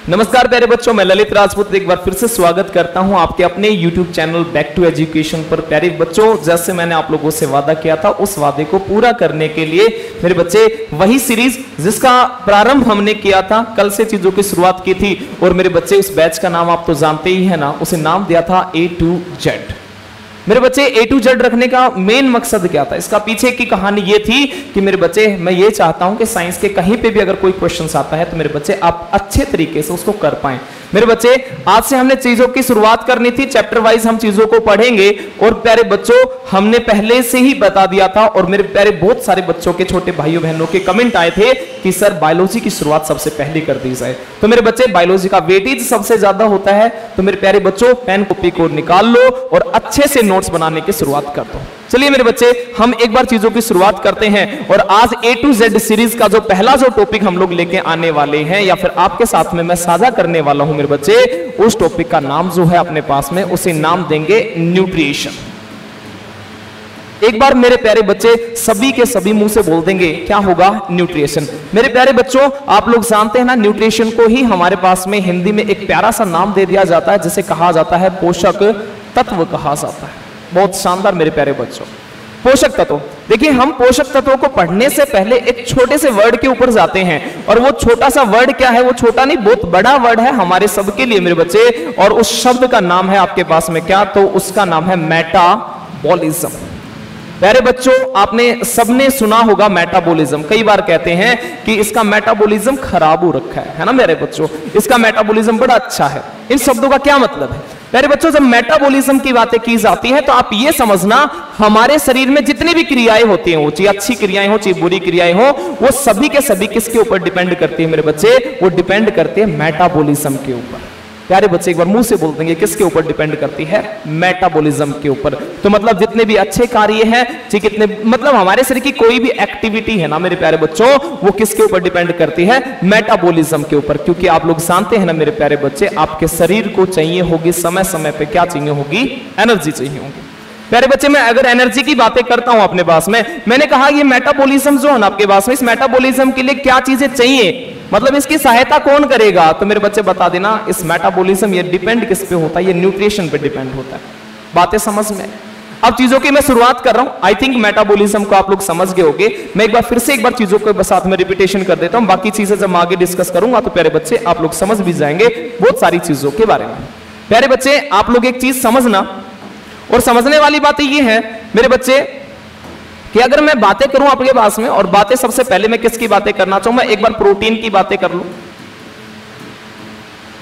नमस्कार प्यारे बच्चों, मैं ललित राजपूत एक बार फिर से स्वागत करता हूं आपके अपने YouTube channel back to education पर। प्यारे बच्चों, जैसे मैंने आप लोगों से वादा किया था, उस वादे को पूरा करने के लिए मेरे बच्चे वही सीरीज जिसका प्रारंभ हमने किया था, कल से चीजों की शुरुआत की थी, और मेरे बच्चे उस बैच का नाम आप तो जानते ही है ना, उसे नाम दिया था A to Z। मेरे बच्चे A to Z रखने का मेन मकसद क्या था, इसका पीछे की कहानी ये थी कि मेरे बच्चे मैं ये चाहता हूं कि साइंस के कहीं पे भी अगर कोई क्वेश्चन आता है तो मेरे बच्चे आप अच्छे तरीके से उसको कर पाएं। मेरे बच्चे आज से हमने चीजों की शुरुआत करनी थी, चैप्टर वाइज हम चीजों को पढ़ेंगे। और प्यारे बच्चों, हमने पहले से ही बता दिया था, और मेरे प्यारे बहुत सारे बच्चों के छोटे भाइयों बहनों के कमेंट आए थे कि सर बायोलॉजी की शुरुआत सबसे पहले कर दी जाए। तो मेरे बच्चे बायोलॉजी का वेटेज सबसे ज्यादा होता है, तो मेरे प्यारे बच्चों पेन कॉपी को निकाल लो और अच्छे से नोट्स बनाने की शुरुआत कर दो। चलिए मेरे बच्चे, हम एक बार चीजों की शुरुआत करते हैं। और आज A to Z सीरीज का जो पहला टॉपिक हम लोग लेके आने वाले हैं, या फिर आपके साथ में मैं साझा करने वाला हूं मेरे बच्चे, उस टॉपिक का नाम जो है अपने पास में, उसे नाम देंगे न्यूट्रिशन। एक बार मेरे प्यारे बच्चे सभी के सभी मुंह से बोल देंगे, क्या होगा? न्यूट्रिशन। मेरे प्यारे बच्चों, आप लोग जानते हैं ना, न्यूट्रिशन को ही हमारे पास में हिंदी में एक प्यारा सा नाम दे दिया जाता है, जिसे कहा जाता है पोषक तत्व कहा जाता है। बहुत शानदार मेरे प्यारे बच्चों, पोषक तत्व। देखिए, हम पोषक तत्वों को पढ़ने से पहले एक छोटे से वर्ड के ऊपर जाते हैं, और वो छोटा सा वर्ड क्या है? वो छोटा नहीं, बहुत बड़ा वर्ड है हमारे सबके लिए मेरे बच्चे, और उस शब्द का नाम है आपके पास में क्या? तो उसका नाम है मेटाबॉलिज्म। प्यारे बच्चों, आपने सबने सुना होगा मेटाबॉलिज्म। कई बार कहते हैं कि इसका मेटाबॉलिज्म खराब हो रखा है ना मेरे बच्चों, इसका मेटाबॉलिज्म बड़ा अच्छा है। इन शब्दों का क्या मतलब है? प्यारे बच्चों, जब मेटाबॉलिज्म की बातें की जाती है तो आप ये समझना, हमारे शरीर में जितनी भी क्रियाएं होती हैं, वो चाहे अच्छी क्रियाएं हो चाहे बुरी क्रियाएं हो, वो सभी के सभी किसके ऊपर डिपेंड करती है मेरे बच्चे? वो डिपेंड करते हैं मेटाबॉलिज्म के ऊपर। प्यारे बच्चे, एक बार मुंह से बोल देंगे, किसके ऊपर डिपेंड करती है? मेटाबॉलिज्म के ऊपर। तो मतलब जितने भी अच्छे कार्य हैं, कितने मतलब हमारे शरीर की कोई भी एक्टिविटी है ना मेरे प्यारे बच्चों, वो किसके ऊपर डिपेंड करती है? मेटाबॉलिज्म के ऊपर। क्योंकि आप लोग जानते हैं ना मेरे प्यारे बच्चे, आपके शरीर को चाहिए होगी समय समय पे क्या चाहिए होगी? एनर्जी चाहिए होगी। प्यारे बच्चे, मैं अगर एनर्जी की बातें करता हूं अपने पास में, मैंने कहा ये मेटाबॉलिज्म जो है ना आपके पास में, इस मेटाबॉलिज्म के लिए क्या चीजें चाहिए, मतलब इसकी सहायता कौन करेगा? तो मेरे बच्चे बता देना, इस मेटाबॉलिज्म ये डिपेंड किस पे होता है? ये न्यूट्रिशन पे डिपेंड होता है। बातें समझ में? अब चीजों की मैं शुरुआत कर रहा हूं। आई थिंक मेटाबॉलिज्म को आप लोग समझ गए होंगे। मैं एक बार फिर से चीजों को साथ में रिपीटेशन कर देता हूं, बाकी चीजें जब मैं आगे डिस्कस करूंगा तो प्यारे बच्चे आप लोग समझ भी जाएंगे बहुत सारी चीजों के बारे में। प्यारे बच्चे, आप लोग एक चीज समझना, और समझने वाली बातें ये है मेरे बच्चे कि अगर मैं बातें करूं आपके पास में, और बातें सबसे पहले मैं किसकी बातें करना चाहूं? मैं एक बार प्रोटीन की बातें कर लूं,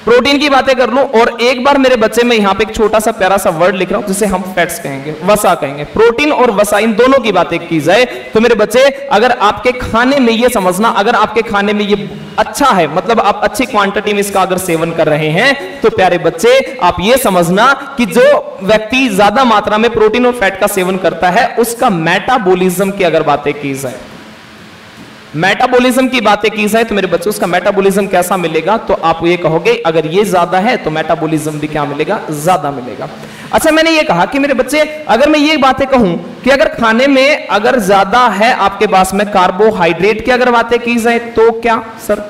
प्रोटीन की बातें कर लूं, और एक बार मेरे बच्चे में यहां पे एक छोटा सा प्यारा सा वर्ड लिख रहा हूं जिसे हम फैट्स कहेंगे, वसा कहेंगे। प्रोटीन और वसा, इन दोनों की बातें की जाए तो मेरे बच्चे, अगर आपके खाने में ये समझना, अगर आपके खाने में ये अच्छा है, मतलब आप अच्छी क्वांटिटी में इसका अगर सेवन कर रहे हैं, तो प्यारे बच्चे आप ये समझना कि जो व्यक्ति ज्यादा मात्रा में प्रोटीन और फैट का सेवन करता है, उसका मेटाबॉलिज्म की अगर बातें की जाए, मेटाबॉलिज्म की बातें की जाए तो मेरे बच्चों उसका मेटाबॉलिज्म कैसा मिलेगा? तो आप ये कहोगे अगर ये ज्यादा है तो मेटाबॉलिज्म भी क्या मिलेगा? ज्यादा मिलेगा। अच्छा, मैंने ये कहा कि मेरे बच्चे, अगर मैं ये बातें कहूं कि अगर खाने में अगर ज्यादा है आपके पास में कार्बोहाइड्रेट की अगर बातें की जाए तो क्या सर?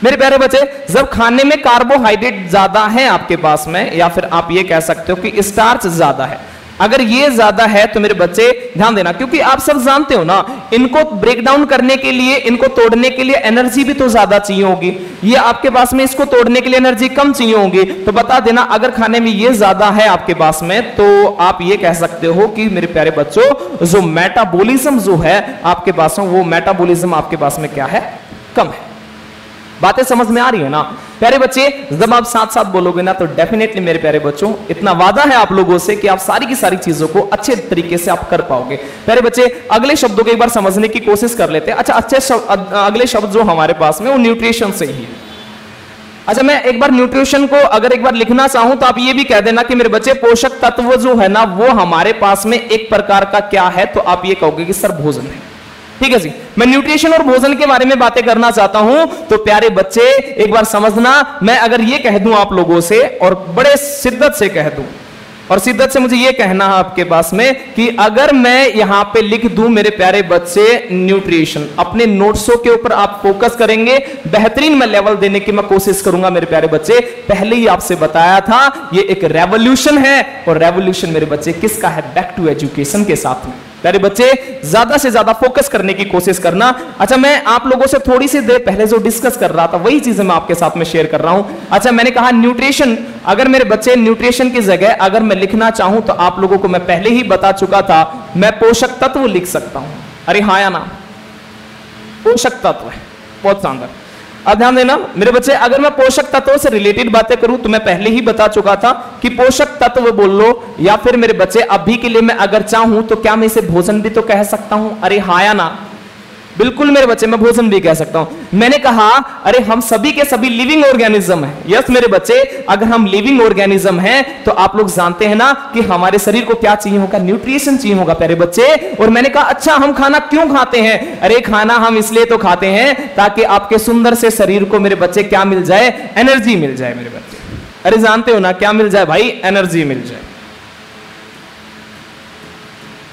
मेरे प्यारे बच्चे, जब खाने में कार्बोहाइड्रेट ज्यादा है आपके पास में, या फिर आप ये कह सकते हो कि स्टार्च ज्यादा है, अगर ये ज्यादा है तो मेरे बच्चे ध्यान देना, क्योंकि आप सब जानते हो ना, इनको ब्रेक डाउन करने के लिए, इनको तोड़ने के लिए एनर्जी भी तो ज्यादा चाहिए होगी। ये आपके पास में इसको तोड़ने के लिए एनर्जी कम चाहिए होगी। तो बता देना, अगर खाने में ये ज्यादा है आपके पास में, तो आप ये कह सकते हो कि मेरे प्यारे बच्चों, जो मेटाबॉलिज्म जो है आपके पास में, वो मेटाबॉलिज्म आपके पास में क्या है? कम है। बातें समझ में आ रही है ना प्यारे बच्चे? जब आप साथ साथ बोलोगे ना तो डेफिनेटली मेरे प्यारे बच्चों, इतना वादा है आप लोगों से कि आप सारी की सारी चीजों को अच्छे तरीके से आप कर पाओगे। प्यारे बच्चे, अगले शब्दों को एक बार समझने की कोशिश कर लेते हैं। अच्छा, अगले शब्द जो हमारे पास में वो न्यूट्रिशन से ही है। अच्छा, मैं एक बार न्यूट्रिशन को अगर एक बार लिखना चाहूं तो आप ये भी कह देना कि मेरे बच्चे पोषक तत्व जो है ना, वो हमारे पास में एक प्रकार का क्या है? तो आप ये कहोगे कि सर भोजन है। ठीक है जी, मैं न्यूट्रिशन और भोजन के बारे में बातें करना चाहता हूं। तो प्यारे बच्चे एक बार समझना, मैं अगर ये कह दूं आप लोगों से, और बड़े शिद्दत से कह दूं, और शिद्दत से मुझे ये कहना है आपके पास में कि अगर मैं यहां पे लिख दूं मेरे प्यारे बच्चे न्यूट्रिशन, अपने नोट्सों के ऊपर आप फोकस करेंगे, बेहतरीन मैं लेवल देने की मैं कोशिश करूंगा मेरे प्यारे बच्चे। पहले ही आपसे बताया था ये एक रेवोल्यूशन है, और रेवोल्यूशन मेरे बच्चे किसका है? बैक टू एजुकेशन के साथ में। प्यारे बच्चे ज्यादा से ज्यादा फोकस करने की कोशिश करना। अच्छा, मैं आप लोगों से थोड़ी सी देर पहले जो डिस्कस कर रहा था वही चीजें मैं आपके साथ में शेयर कर रहा हूं। अच्छा, मैंने कहा न्यूट्रिशन, अगर मेरे बच्चे न्यूट्रिशन की जगह अगर मैं लिखना चाहूं तो आप लोगों को मैं पहले ही बता चुका था, मैं पोषक तत्व लिख सकता हूं। अरे हाँ या ना? पोषक तत्व है, बहुत शानदार। अब ध्यान देना मेरे बच्चे, अगर मैं पोषक तत्वों से रिलेटेड बातें करूं तो मैं पहले ही बता चुका था कि पोषक तत्व बोल लो, या फिर मेरे बच्चे अभी के लिए मैं अगर चाहूं तो क्या मैं इसे भोजन भी तो कह सकता हूं? अरे हाँ या ना? बिल्कुल मेरे बच्चे, मैं भोजन भी कह सकता हूं। मैंने कहा अरे हम सभी के सभी लिविंग ऑर्गेनिज्म है। यस मेरे बच्चे, अगर हम लिविंग ऑर्गेनिज्म हैं तो आप लोग जानते हैं ना कि हमारे शरीर को क्या चाहिए होगा? न्यूट्रिशन चाहिए होगा प्यारे बच्चे। और मैंने कहा अच्छा, हम खाना क्यों खाते हैं? अरे खाना हम इसलिए तो खाते हैं ताकि आपके सुंदर से शरीर को मेरे बच्चे क्या मिल जाए? एनर्जी मिल जाए मेरे बच्चे। अरे जानते हो ना क्या मिल जाए भाई? एनर्जी मिल जाए।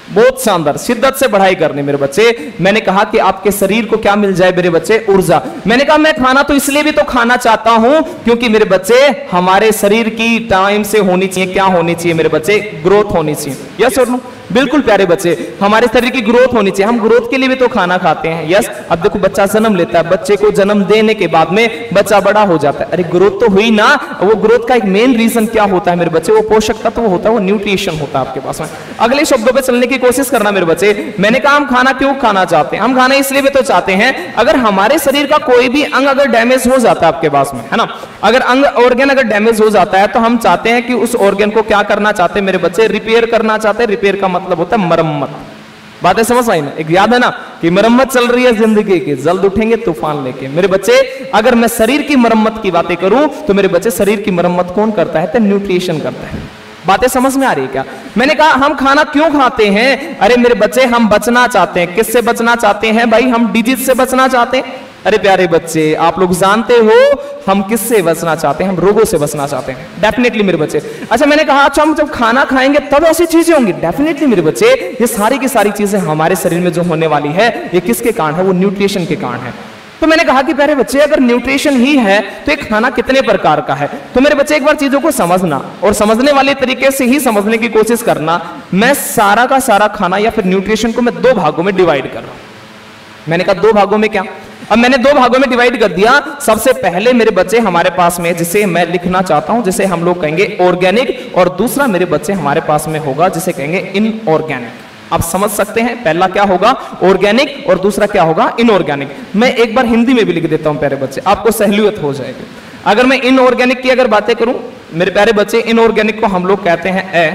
बहुत शानदार, शिद्दत से पढ़ाई करनी मेरे बच्चे। मैंने कहा कि आपके शरीर को क्या मिल जाए मेरे बच्चे? ऊर्जा। मैंने कहा मैं खाना तो इसलिए भी तो खाना चाहता हूं क्योंकि मेरे बच्चे हमारे शरीर की टाइम से होनी चाहिए, क्या होनी चाहिए मेरे बच्चे? ग्रोथ होनी चाहिए। यस और नो? बिल्कुल प्यारे बच्चे, हमारे शरीर की ग्रोथ होनी चाहिए। हम ग्रोथ के लिए भी तो खाना खाते हैं। यस, अब देखो बच्चा जन्म लेता है, बच्चे को जन्म देने के बाद में बच्चा बड़ा हो जाता है। अरे ग्रोथ तो हुई ना, वो ग्रोथ का एक मेन रीजन क्या होता है मेरे बच्चे? वो पोषक तत्व होता है, वो न्यूट्रिशन होता है आपके पास में। अगले शब्दों पे चलने की कोशिश करना मेरे बच्चे। मैंने कहा हम खाना क्यों खाना चाहते हैं? हम खाना इसलिए भी तो चाहते हैं, अगर हमारे शरीर का कोई भी अंग अगर डैमेज हो जाता है आपके पास में, है ना, अगर अंग ऑर्गन अगर डैमेज हो जाता है तो हम चाहते हैं कि उस ऑर्गन को क्या करना चाहते हैं मेरे बच्चे? रिपेयर करना चाहते हैं। रिपेयर का मतलब होता है मरम्मत। बातें समझ आई ना? एक याद है ना कि मरम्मत चल रही है जिंदगी की, जल्द उठेंगे तूफान लेके। मेरे बच्चे अगर मैं शरीर की मरम्मत की बातें करूं तो मेरे बच्चे शरीर की मरम्मत कौन करता है? तो न्यूट्रिशन करता है। बातें समझ में आ रही है क्या? मैंने कहा हम खाना क्यों खाते हैं? अरे मेरे बच्चे हम बचना चाहते हैं। किससे बचना चाहते हैं भाई? हम डिजीज से बचना चाहते हैं। अरे प्यारे बच्चे, आप लोग जानते हो हम किससे बचना चाहते हैं? हम रोगों से बचना चाहते हैं। डेफिनेटली मेरे बच्चे। अच्छा, मैंने कहा अच्छा हम जब खाना खाएंगे तब ऐसी चीजें होंगी। डेफिनेटली मेरे बच्चे, ये सारी की सारी चीजें हमारे शरीर में जो होने वाली है ये किसके कारण है? वो न्यूट्रिशन के कारण है। तो मैंने कहा कि प्यारे बच्चे अगर न्यूट्रिशन ही है तो एक खाना कितने प्रकार का है? तो मेरे बच्चे एक बार चीजों को समझना, और समझने वाले तरीके से ही समझने की कोशिश करना। मैं सारा का सारा खाना या फिर न्यूट्रिशन को मैं दो भागों में डिवाइड कर रहा हूं। मैंने कहा दो भागों में क्या? अब मैंने दो भागों में डिवाइड कर दिया। सबसे पहले मेरे बच्चे हमारे पास में जिसे मैं लिखना चाहता हूं, जिसे हम लोग कहेंगे ऑर्गेनिक, और दूसरा मेरे बच्चे हमारे पास में होगा जिसे कहेंगे इनऑर्गेनिक। आप समझ सकते हैं पहला क्या होगा? ऑर्गेनिक, और दूसरा क्या होगा? इनऑर्गेनिक। मैं एक बार हिंदी में भी लिख देता हूं प्यारे बच्चे, आपको सहूलियत हो जाएगी। अगर मैं इनऑर्गेनिक की अगर बातें करूं मेरे प्यारे बच्चे, इनऑर्गेनिक को हम लोग कहते हैं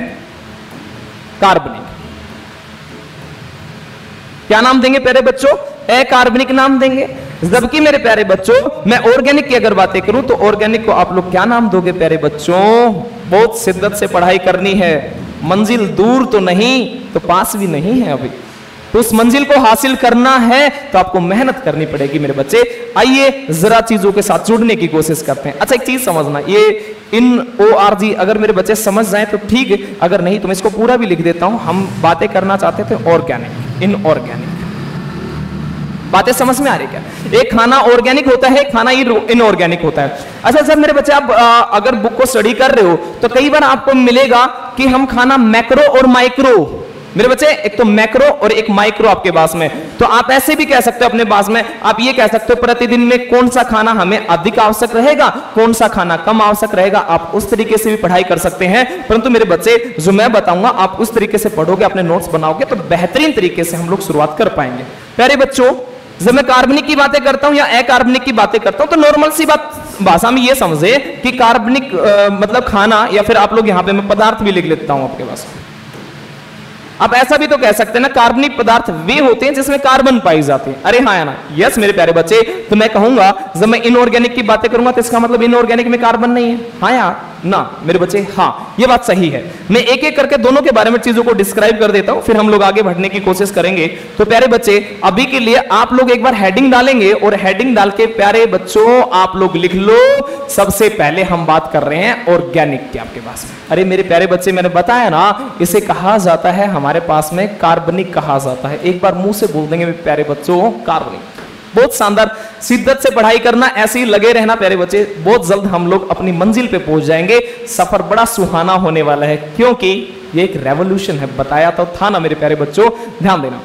कार्बनिक। क्या नाम देंगे प्यारे बच्चों? अकार्बनिक नाम देंगे। जबकि मेरे प्यारे बच्चों मैं ऑर्गेनिक की अगर बातें करूं तो ऑर्गेनिक को आप लोग क्या नाम दोगे प्यारे बच्चों? बहुत शिद्दत से पढ़ाई करनी है। मंजिल दूर तो नहीं तो पास भी नहीं है अभी, तो उस मंजिल को हासिल करना है तो आपको मेहनत करनी पड़ेगी मेरे बच्चे। आइए जरा चीजों के साथ जुड़ने की कोशिश करते हैं। अच्छा, एक चीज समझना, ये INORG अगर मेरे बच्चे समझ जाए तो ठीक, अगर नहीं तो मैं इसको पूरा भी लिख देता हूं। हम बातें करना चाहते थे ऑर्गेनिक, इनऑर्गेनिक। बातें समझ में आ रही क्या? एक खाना ऑर्गेनिक होता है, खाना इनऑर्गेनिक होता है। अच्छा सर मेरे बच्चे, आप अगर बुक को स्टडी कर रहे हो तो कई बार आपको मिलेगा कि हम खाना मैक्रो और माइक्रो, मेरे बच्चे एक तो मैक्रो और एक माइक्रो आपके पास में, तो आप ऐसे भी कह सकते हो अपने पास में, आप ये कह सकते हो प्रतिदिन में कौन सा खाना हमें अधिक आवश्यक रहेगा, कौन सा खाना कम आवश्यक रहेगा। आप उस तरीके से भी पढ़ाई कर सकते हैं। परंतु मेरे बच्चे जो मैं बताऊंगा आप उस तरीके से पढ़ोगे, अपने नोट्स बनाओगे तो बेहतरीन तरीके से हम लोग शुरुआत कर पाएंगे। प्यारे बच्चों, जब मैं कार्बनिक की बातें करता हूं या अकार्बनिक की बातें करता हूं तो नॉर्मल सी बात भाषा में ये समझे कि कार्बनिक मतलब खाना, या फिर आप लोग यहां पे मैं पदार्थ भी लिख लेता हूं आपके पास। आप ऐसा भी तो कह सकते हैं ना, कार्बनिक पदार्थ वे होते हैं जिसमें कार्बन पाई जाती है। अरे हाँ या ना? यस मेरे प्यारे बच्चे, तो मैं कहूंगा जब मैं इनऑर्गेनिक की बातें करूंगा तो इसका मतलब इनऑर्गेनिक में कार्बन नहीं है। हाँ या ना मेरे बच्चे, हाँ ये बात सही है। मैं एक एक करके दोनों के बारे में चीजों को डिस्क्राइब कर देता हूं, फिर हम लोग आगे बढ़ने की कोशिश करेंगे। तो प्यारे बच्चे अभी के लिए आप लोग एक बार हेडिंग डालेंगे और हेडिंग डाल के प्यारे बच्चों आप लोग लिख लो, सबसे पहले हम बात कर रहे हैं ऑर्गेनिक की आपके पास में। अरे मेरे प्यारे बच्चे मैंने बताया ना, इसे कहा जाता है हमारे पास में कार्बनिक कहा जाता है। एक बार मुंह से बोल देंगे प्यारे बच्चों कार्बनिक। बहुत शानदार, शिद्दत से पढ़ाई करना, ऐसे ही लगे रहना प्यारे बच्चे, बहुत जल्द हम लोग अपनी मंजिल पे पहुंच जाएंगे। सफर बड़ा सुहाना होने वाला है क्योंकि ये एक रेवोल्यूशन है, बताया तो था ना मेरे प्यारे बच्चों, ध्यान देना।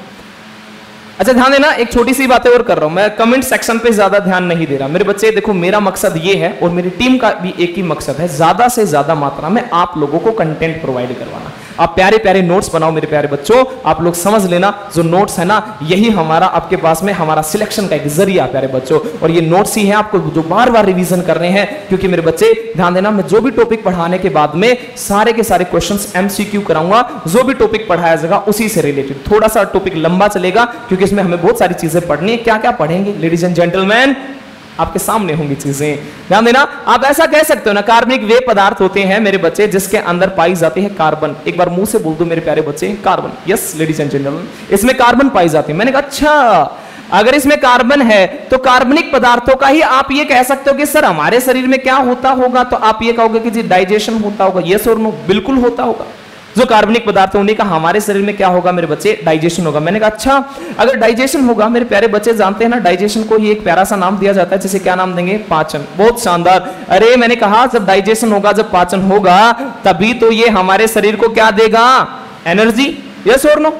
अच्छा ध्यान देना, एक छोटी सी बातें और कर रहा हूं मैं, कमेंट सेक्शन पे ज्यादा ध्यान नहीं दे रहा मेरे बच्चे। देखो मेरा मकसद ये है और मेरी टीम का भी एक ही मकसद है, ज्यादा से ज्यादा मात्रा में आप लोगों को कंटेंट प्रोवाइड करवाना। आप प्यारे प्यारे नोट्स बनाओ मेरे प्यारे बच्चों, आप लोग समझ लेना जो नोट्स है ना, यही हमारा आपके पास में हमारा सिलेक्शन का एक जरिया प्यारे बच्चों। और ये नोट्स ही हैं आपको जो बार बार रिवीजन करने हैं, क्योंकि मेरे बच्चे ध्यान देना, मैं जो भी टॉपिक पढ़ाने के बाद में सारे के सारे क्वेश्चंस एमसीक्यू कराऊंगा। जो भी टॉपिक पढ़ाया जाएगा उसी से रिलेटेड, थोड़ा सा टॉपिक लंबा चलेगा क्योंकि इसमें हमें बहुत सारी चीजें पढ़नी है। क्या क्या पढ़ेंगे लेडीज एंड जेंटलमैन, आपके सामने होंगी चीजें, ध्यान देना। आप ऐसा कह सकते हो ना, कार्बनिक वे पदार्थ होते हैं मेरे बच्चे जिसके अंदर पाई जाती है कार्बन। एक बार मुंह से बोल दो मेरे प्यारे बच्चे, carbon. Yes ladies and gentleman, इसमें कार्बन पाई जाती है। मैंने कहा अच्छा, अगर इसमें कार्बन है तो कार्बनिक पदार्थों का ही आप ये कह सकते हो कि सर हमारे शरीर में क्या होता होगा, तो आप ये कहोगे कि जी डाइजेशन होता होगा। यस और नो, बिल्कुल होता होगा। जो कार्बनिक पदार्थ होने का हमारे शरीर में क्या होगा मेरे बच्चे, डाइजेशन होगा। मैंने कहा अच्छा, अगर डाइजेशन होगा मेरे प्यारे बच्चे, जानते हैं ना डाइजेशन को ही एक प्यारा सा नाम दिया जाता है, जिसे क्या नाम देंगे, पाचन। बहुत शानदार। अरे मैंने कहा जब डाइजेशन होगा, जब पाचन होगा, तभी तो ये हमारे शरीर को क्या देगा, एनर्जी। यस और नो,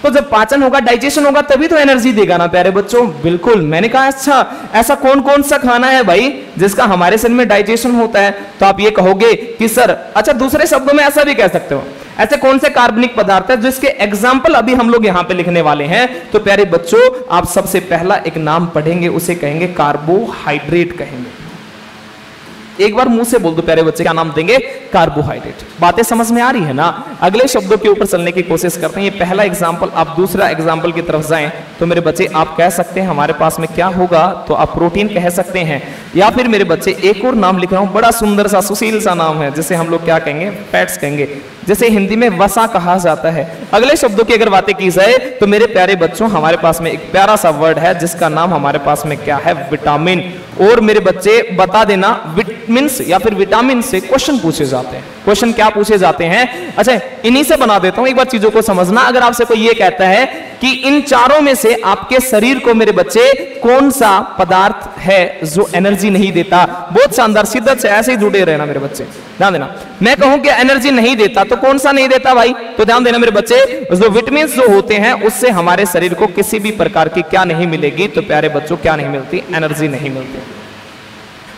तो जब पाचन होगा, डाइजेशन होगा, तभी तो एनर्जी देगा ना प्यारे बच्चों। बिल्कुल। मैंने कहा अच्छा, ऐसा कौन कौन सा खाना है भाई जिसका हमारे शरीर में डाइजेशन होता है, तो आप ये कहोगे कि सर, अच्छा दूसरे शब्दों में ऐसा भी कह सकते हो, ऐसे कौन से कार्बनिक पदार्थ है जिसके एग्जाम्पल अभी हम लोग यहां पे लिखने वाले हैं। तो प्यारे बच्चों आप सबसे पहला एक नाम पढ़ेंगे, उसे कहेंगे कार्बोहाइड्रेट कहेंगे। एक बार मुंह से बोल दो प्यारे बच्चे, क्या नाम देंगे, कार्बोहाइड्रेट। बातें समझ में आ रही है ना। अगले शब्दों के ऊपर चलने की कोशिश करते हैं। ये पहला एग्जाम्पल, आप दूसरा एग्जाम्पल की तरफ जाएं तो मेरे बच्चे आप कह सकते हैं हमारे पास में क्या होगा, तो आप प्रोटीन कह सकते हैं। या फिर मेरे बच्चे एक और नाम लिख रहा हूं, बड़ा सुंदर सा सुशील सा नाम है, जिसे हम लोग क्या कहेंगे, फैट्स कहेंगे, जैसे हिंदी में वसा कहा जाता है। अगले शब्दों की अगर बातें की जाए तो मेरे प्यारे बच्चों हमारे पास में एक प्यारा सा वर्ड है जिसका नाम हमारे पास में क्या है, विटामिन। और मेरे बच्चे बता देना, विटामिन या फिर विटामिन से क्वेश्चन पूछे जाते हैं। क्वेश्चन क्या पूछे जाते हैं, अच्छा इन्हीं से बना देता हूं, एक बार चीजों को समझना। अगर आपसे कोई ये कहता है कि इन चारों में से आपके शरीर को मेरे बच्चे कौन सा पदार्थ है जो एनर्जी नहीं देता, बहुत शानदार, शिद्दत से ऐसे ही जुड़े रहना मेरे बच्चे, ध्यान देना। मैं कहूं कि एनर्जी नहीं देता तो कौन सा नहीं देता भाई, तो ध्यान देना मेरे बच्चे, जो विटामिन जो होते हैं उससे हमारे शरीर को किसी भी प्रकार की क्या नहीं मिलेगी, तो प्यारे बच्चों क्या नहीं मिलती, एनर्जी नहीं मिलती।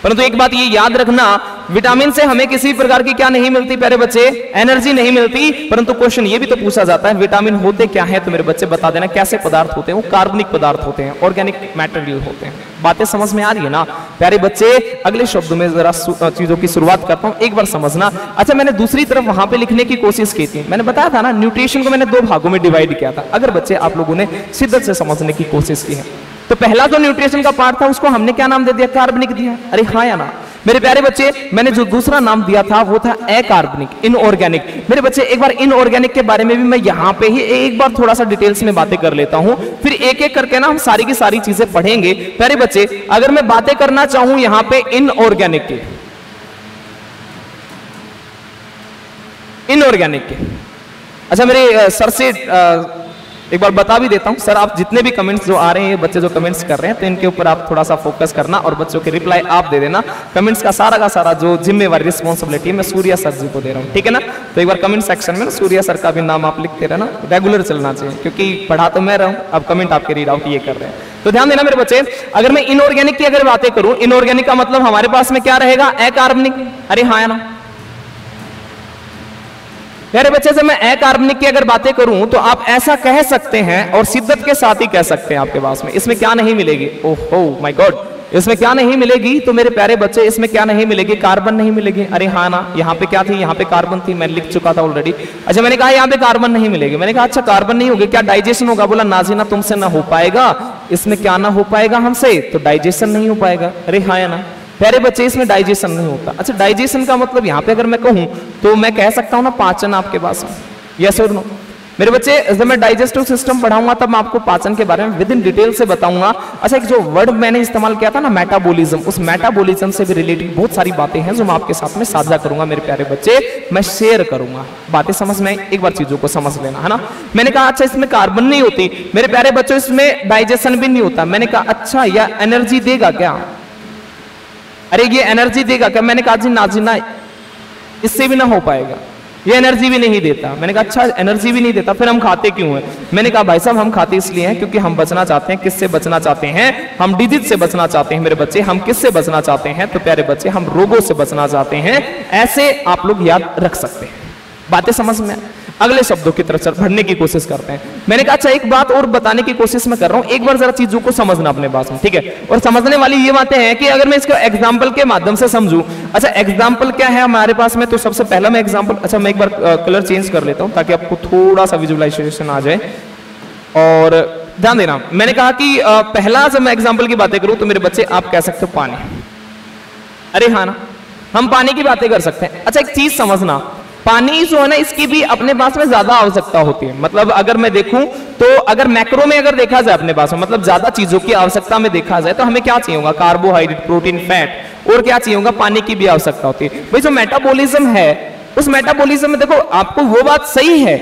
परंतु एक बात ये याद रखना, विटामिन से हमें किसी प्रकार की क्या नहीं मिलती प्यारे बच्चे, एनर्जी नहीं मिलती। परंतु क्वेश्चन ये भी तो पूछा जाता है विटामिन होते क्या है, तो मेरे बच्चे बता देना कैसे पदार्थ होते हैं, वो कार्बनिक पदार्थ होते हैं, ऑर्गेनिक मैटेरियल होते हैं। बातें समझ में आ रही है ना प्यारे बच्चे। अगले शब्दों में जरा चीजों की शुरुआत करता हूं, एक बार समझना। अच्छा मैंने दूसरी तरफ वहां पे लिखने की कोशिश की थी, मैंने बताया था ना न्यूट्रिशन को मैंने दो भागों में डिवाइड किया था। अगर बच्चे आप लोगों ने शिद्दत से समझने की कोशिश की है, तो पहला जो न्यूट्रिशन का पार्ट था उसको हमने क्या नाम दे दिया, कार्बनिक दिया। अरे हाँ या ना मेरे प्यारे बच्चे, मैंने जो दूसरा नाम दिया था वो था अकार्बनिक, इनऑर्गेनिक। मेरे बच्चे एक बार इनऑर्गेनिक के बारे में भी मैं यहाँ पे ही एक बार थोड़ा सा डिटेल्स में बातें कर लेता हूँ, फिर एक एक करके ना हम सारी की सारी चीजें पढ़ेंगे। प्यारे बच्चे अगर मैं बातें करना चाहूं यहाँ पे इनऑर्गेनिक के, इनऑर्गेनिक के, अच्छा मेरे सर से एक बार बता भी देता हूं सर, आप जितने भी कमेंट्स जो आ रहे हैं, बच्चे जो कमेंट्स कर रहे हैं, तो इनके ऊपर आप थोड़ा सा फोकस करना और बच्चों के रिप्लाई आप दे देना। कमेंट्स का सारा जो जिम्मेवारी रिस्पॉन्सिबिलिटी है मैं सूर्या सर जी को दे रहा हूं, ठीक है ना। तो एक बार कमेंट सेक्शन में सूर्या सर का भी नाम आप लिखते रहना, रेगुलर चलना चाहिए, क्योंकि पढ़ा तो मैं रहा हूं, अब कमेंट आपके रीड आउट ये कर रहे हैं। तो ध्यान देना मेरे बच्चे, अगर मैं इनऑर्गेनिक की अगर बातें करूं, इनऑर्गेनिक का मतलब हमारे पास में क्या रहेगा, अकार्बनिक। अरे हाँ या ना मेरे बच्चे से, मैं अकार्बनिक की अगर बातें करूं तो आप ऐसा कह सकते हैं और शिद्दत के साथ ही कह सकते हैं आपके पास में इसमें क्या नहीं मिलेगी, ओहो माय गॉड, इसमें क्या नहीं मिलेगी, तो मेरे प्यारे बच्चे इसमें क्या नहीं मिलेगी, कार्बन नहीं मिलेगी। अरे हाँ ना, यहाँ पे क्या थी, यहाँ पे कार्बन थी, मैं लिख चुका था ऑलरेडी। अच्छा मैंने कहा यहाँ पे कार्बन नहीं मिलेगी, मैंने कहा अच्छा कार्बन नहीं होगी, क्या डाइजेशन होगा, बोला नाज़ीना तुमसे ना हो पाएगा, इसमें क्या ना हो पाएगा हमसे, तो डाइजेशन नहीं हो पाएगा। अरे हाँ या ना, प्यारे बच्चे इसमें डाइजेशन नहीं होता। अच्छा डाइजेशन का मतलब यहाँ पे अगर मैं कहूँ तो मैं कह सकता हूँ ना पाचन आपके पास है, यस और नो। मेरे बच्चे जब मैं डाइजेस्टिव सिस्टम पढ़ाऊंगा तब मैं आपको पाचन के बारे में विद इन डिटेल से बताऊंगा। अच्छा एक जो वर्ड मैंने इस्तेमाल किया था ना मेटाबॉलिज्म, उस मेटाबॉलिज्म से भी रिलेटेड बहुत सारी बातें हैं जो मैं आपके साथ में साझा करूंगा मेरे प्यारे बच्चे, मैं शेयर करूंगा। बातें समझ में एक बार चीजों को समझ लेना है ना। मैंने कहा अच्छा इसमें कार्बन नहीं होती, मेरे प्यारे बच्चों इसमें डाइजेशन भी नहीं होता। मैंने कहा अच्छा यह एनर्जी देगा क्या, अरे ये एनर्जी देगा क्या, मैंने कहा जी ना जी ना, इससे भी ना हो पाएगा, ये एनर्जी भी नहीं देता। मैंने कहा अच्छा एनर्जी भी नहीं देता, फिर हम खाते क्यों हैं? मैंने कहा भाई साहब हम खाते इसलिए हैं क्योंकि हम बचना चाहते हैं। किससे बचना चाहते हैं? हम डिजीज से बचना चाहते हैं मेरे बच्चे। हम किससे बचना चाहते हैं? तो प्यारे बच्चे हम रोगों से बचना चाहते हैं। ऐसे आप लोग याद रख सकते हैं। बातें समझ में? अगले शब्दों की तरफ बढ़ने की कोशिश करते हैं। मैंने कहा अच्छा एक बात और बताने की कोशिश मैं कर रहा हूं, एक बार जरा चीजों को समझना अपने पास में, ठीक है? और समझने वाली ये बातें हैं कि अगर मैं इसको एग्जांपल के माध्यम से समझूं। अच्छा एग्जांपल क्या है हमारे पास में, तो सबसे पहला मैं एग्जांपल, अच्छा मैं एक बार कलर चेंज कर लेता हूं ताकि आपको थोड़ा सा विजुअलाइजेशन आ जाए। और ध्यान देना, मैंने कहा कि पहला जब मैं एग्जाम्पल की बातें करूं तो मेरे बच्चे आप कह सकते हो पानी। अरे हाँ ना, हम पानी की बातें कर सकते हैं। अच्छा एक चीज समझना, पानी जो है ना इसकी भी अपने पास में ज्यादा आवश्यकता होती है। मतलब अगर मैं देखूं तो अगर मैक्रो में अगर देखा जाए अपने पास में, मतलब ज्यादा चीजों की आवश्यकता में देखा जाए तो हमें क्या चाहिए होगा? कार्बोहाइड्रेट, प्रोटीन, फैट, और क्या चाहिए होगा? पानी की भी आवश्यकता होती है। भाई जो मेटाबॉलिज्म है उस मेटाबॉलिज्म में देखो आपको वो बात सही है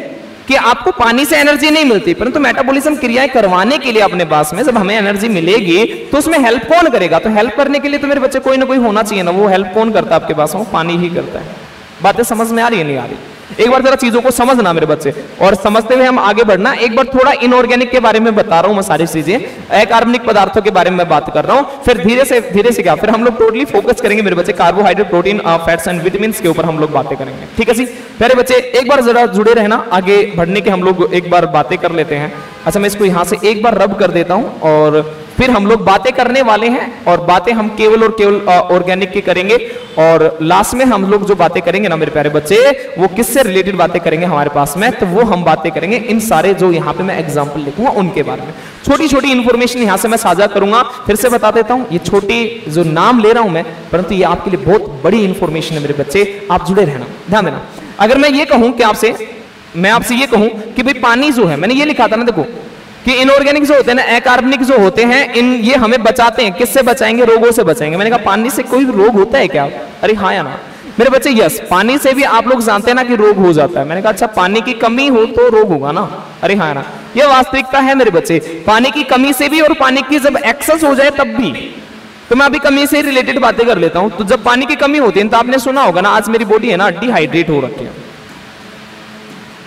कि आपको पानी से एनर्जी नहीं मिलती, परंतु मेटाबॉलिज्म क्रियाएं करवाने के लिए अपने पास में जब हमें एनर्जी मिलेगी तो उसमें हेल्प कौन करेगा? तो हेल्प करने के लिए तो मेरे बच्चे कोई ना कोई होना चाहिए ना। वो हेल्प कौन करता है आपके पास? वो पानी ही करता है। बातें समझ में आ रही है नहीं आ रही? एक बार जरा चीजों को समझना मेरे बच्चे, और समझते हुए हम आगे बढ़ना। एक बार थोड़ा इनऑर्गेनिक के बारे में बता रहा हूं मैं, सारी चीजें अकार्बनिक पदार्थों के बारे में बात कर रहा हूं। फिर धीरे से क्या, फिर हम लोग टोटली फोकस करेंगे मेरे बच्चे carbohydrate, protein, fats and vitamin के ऊपर हम लोग बातें करेंगे, ठीक है जी प्यारे बच्चे? एक बार जरा जुड़े रहना, आगे बढ़ने के हम लोग एक बार बातें कर लेते हैं। अच्छा मैं इसको यहां से एक बार रब कर देता हूं और फिर हम लोग बातें करने वाले हैं, और बातें हम केवल और केवल ऑर्गेनिक की करेंगे। और लास्ट में हम लोग जो बातें करेंगे ना मेरे प्यारे बच्चे, वो किससे रिलेटेड बातें करेंगे हमारे पास में, तो वो हम बातें करेंगे इन सारे जो यहाँ पे मैं एग्जांपल लिखूंगा उनके बारे में। छोटी छोटी इंफॉर्मेशन यहाँ से मैं साझा करूंगा। फिर से बता देता हूँ, ये छोटी जो नाम ले रहा हूं मैं, परंतु ये आपके लिए बहुत बड़ी इंफॉर्मेशन है मेरे बच्चे। आप जुड़े रहना, ध्यान देना। अगर मैं ये कहूं कि मैं आपसे ये कहूं कि भाई पानी जो है, मैंने ये लिखा था ना देखो कि इनऑर्गेनिक जो होते हैं ना, अकार्बनिक जो होते हैं, इन ये हमें बचाते हैं। किससे बचाएंगे? रोगों से बचाएंगे। मैंने कहा पानी से कोई रोग होता है क्या? अरे हाँ या ना मेरे बच्चे? यस, पानी से भी आप लोग जानते हैं ना कि रोग हो जाता है। मैंने कहा अच्छा पानी की कमी हो तो रोग होगा ना? अरे हाँ ना, ये वास्तविकता है मेरे बच्चे। पानी की कमी से भी, और पानी की जब एक्सेस हो जाए तब भी। तो मैं अभी कमी से रिलेटेड बातें कर लेता हूं। तो जब पानी की कमी होती है तो आपने सुना होगा ना, आज मेरी बॉडी है ना डिहाइड्रेट हो रखी है।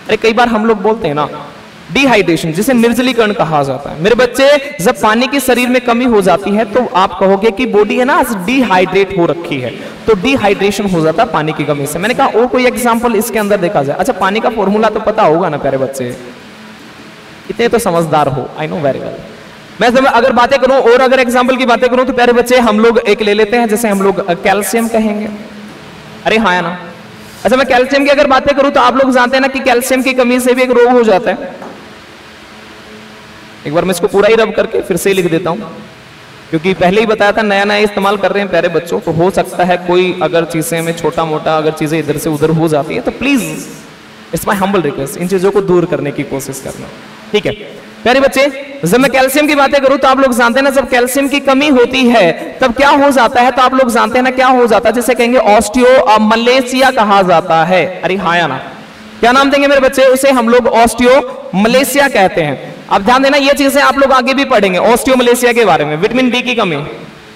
अरे कई बार हम लोग बोलते हैं ना डिहाइड्रेशन, जिसे निर्जलीकरण कहा जाता है। मेरे बच्चे जब पानी की शरीर में कमी हो जाती है तो आप कहोगे कि बॉडी है ना आज डिहाइड्रेट हो रखी है, तो डिहाइड्रेशन हो जाता है पानी की कमी से। मैंने कहा और कोई एग्जांपल इसके अंदर देखा जाए? अच्छा पानी का फॉर्मूला तो पता होगा ना प्यारे बच्चे, इतने तो समझदार हो, आई नो वेरी वेल। मैं अगर बातें करूं और अगर एग्जाम्पल की बातें करूं तो प्यारे बच्चे हम लोग एक ले लेते हैं, जैसे हम लोग कैल्शियम कहेंगे। अरे हाँ या ना? अच्छा मैं कैल्शियम की अगर बातें करूं तो आप लोग जानते हैं ना कि कैल्शियम की कमी से भी एक रोग हो जाता है। एक बार मैं इसको पूरा ही रब करके फिर से लिख देता हूं, क्योंकि पहले ही बताया था नया नया इस्तेमाल कर रहे हैं प्यारे बच्चों, तो हो सकता है कोई अगर चीजें में छोटा मोटा अगर चीजें इधर से उधर हो जाती है तो please it's my humble request, इन चीजों को दूर करने की कोशिश करना, ठीक है प्यारे बच्चे? जब मैं कैल्शियम की बातें करूं तो आप लोग जानते हैं ना, जब कैल्शियम की कमी होती है तब क्या हो जाता है? तो आप लोग जानते हैं ना क्या हो जाता है, जिसे कहेंगे ऑस्टियोमलेशिया कहा जाता है। अरे हाँ या ना? क्या नाम देंगे मेरे बच्चे? उसे हम लोग ऑस्टियोमलेशिया कहते हैं। अब ध्यान देना, ये चीजें आप लोग आगे भी पढ़ेंगे ऑस्टियोमलेशिया के बारे में। विटामिन डी की कमी,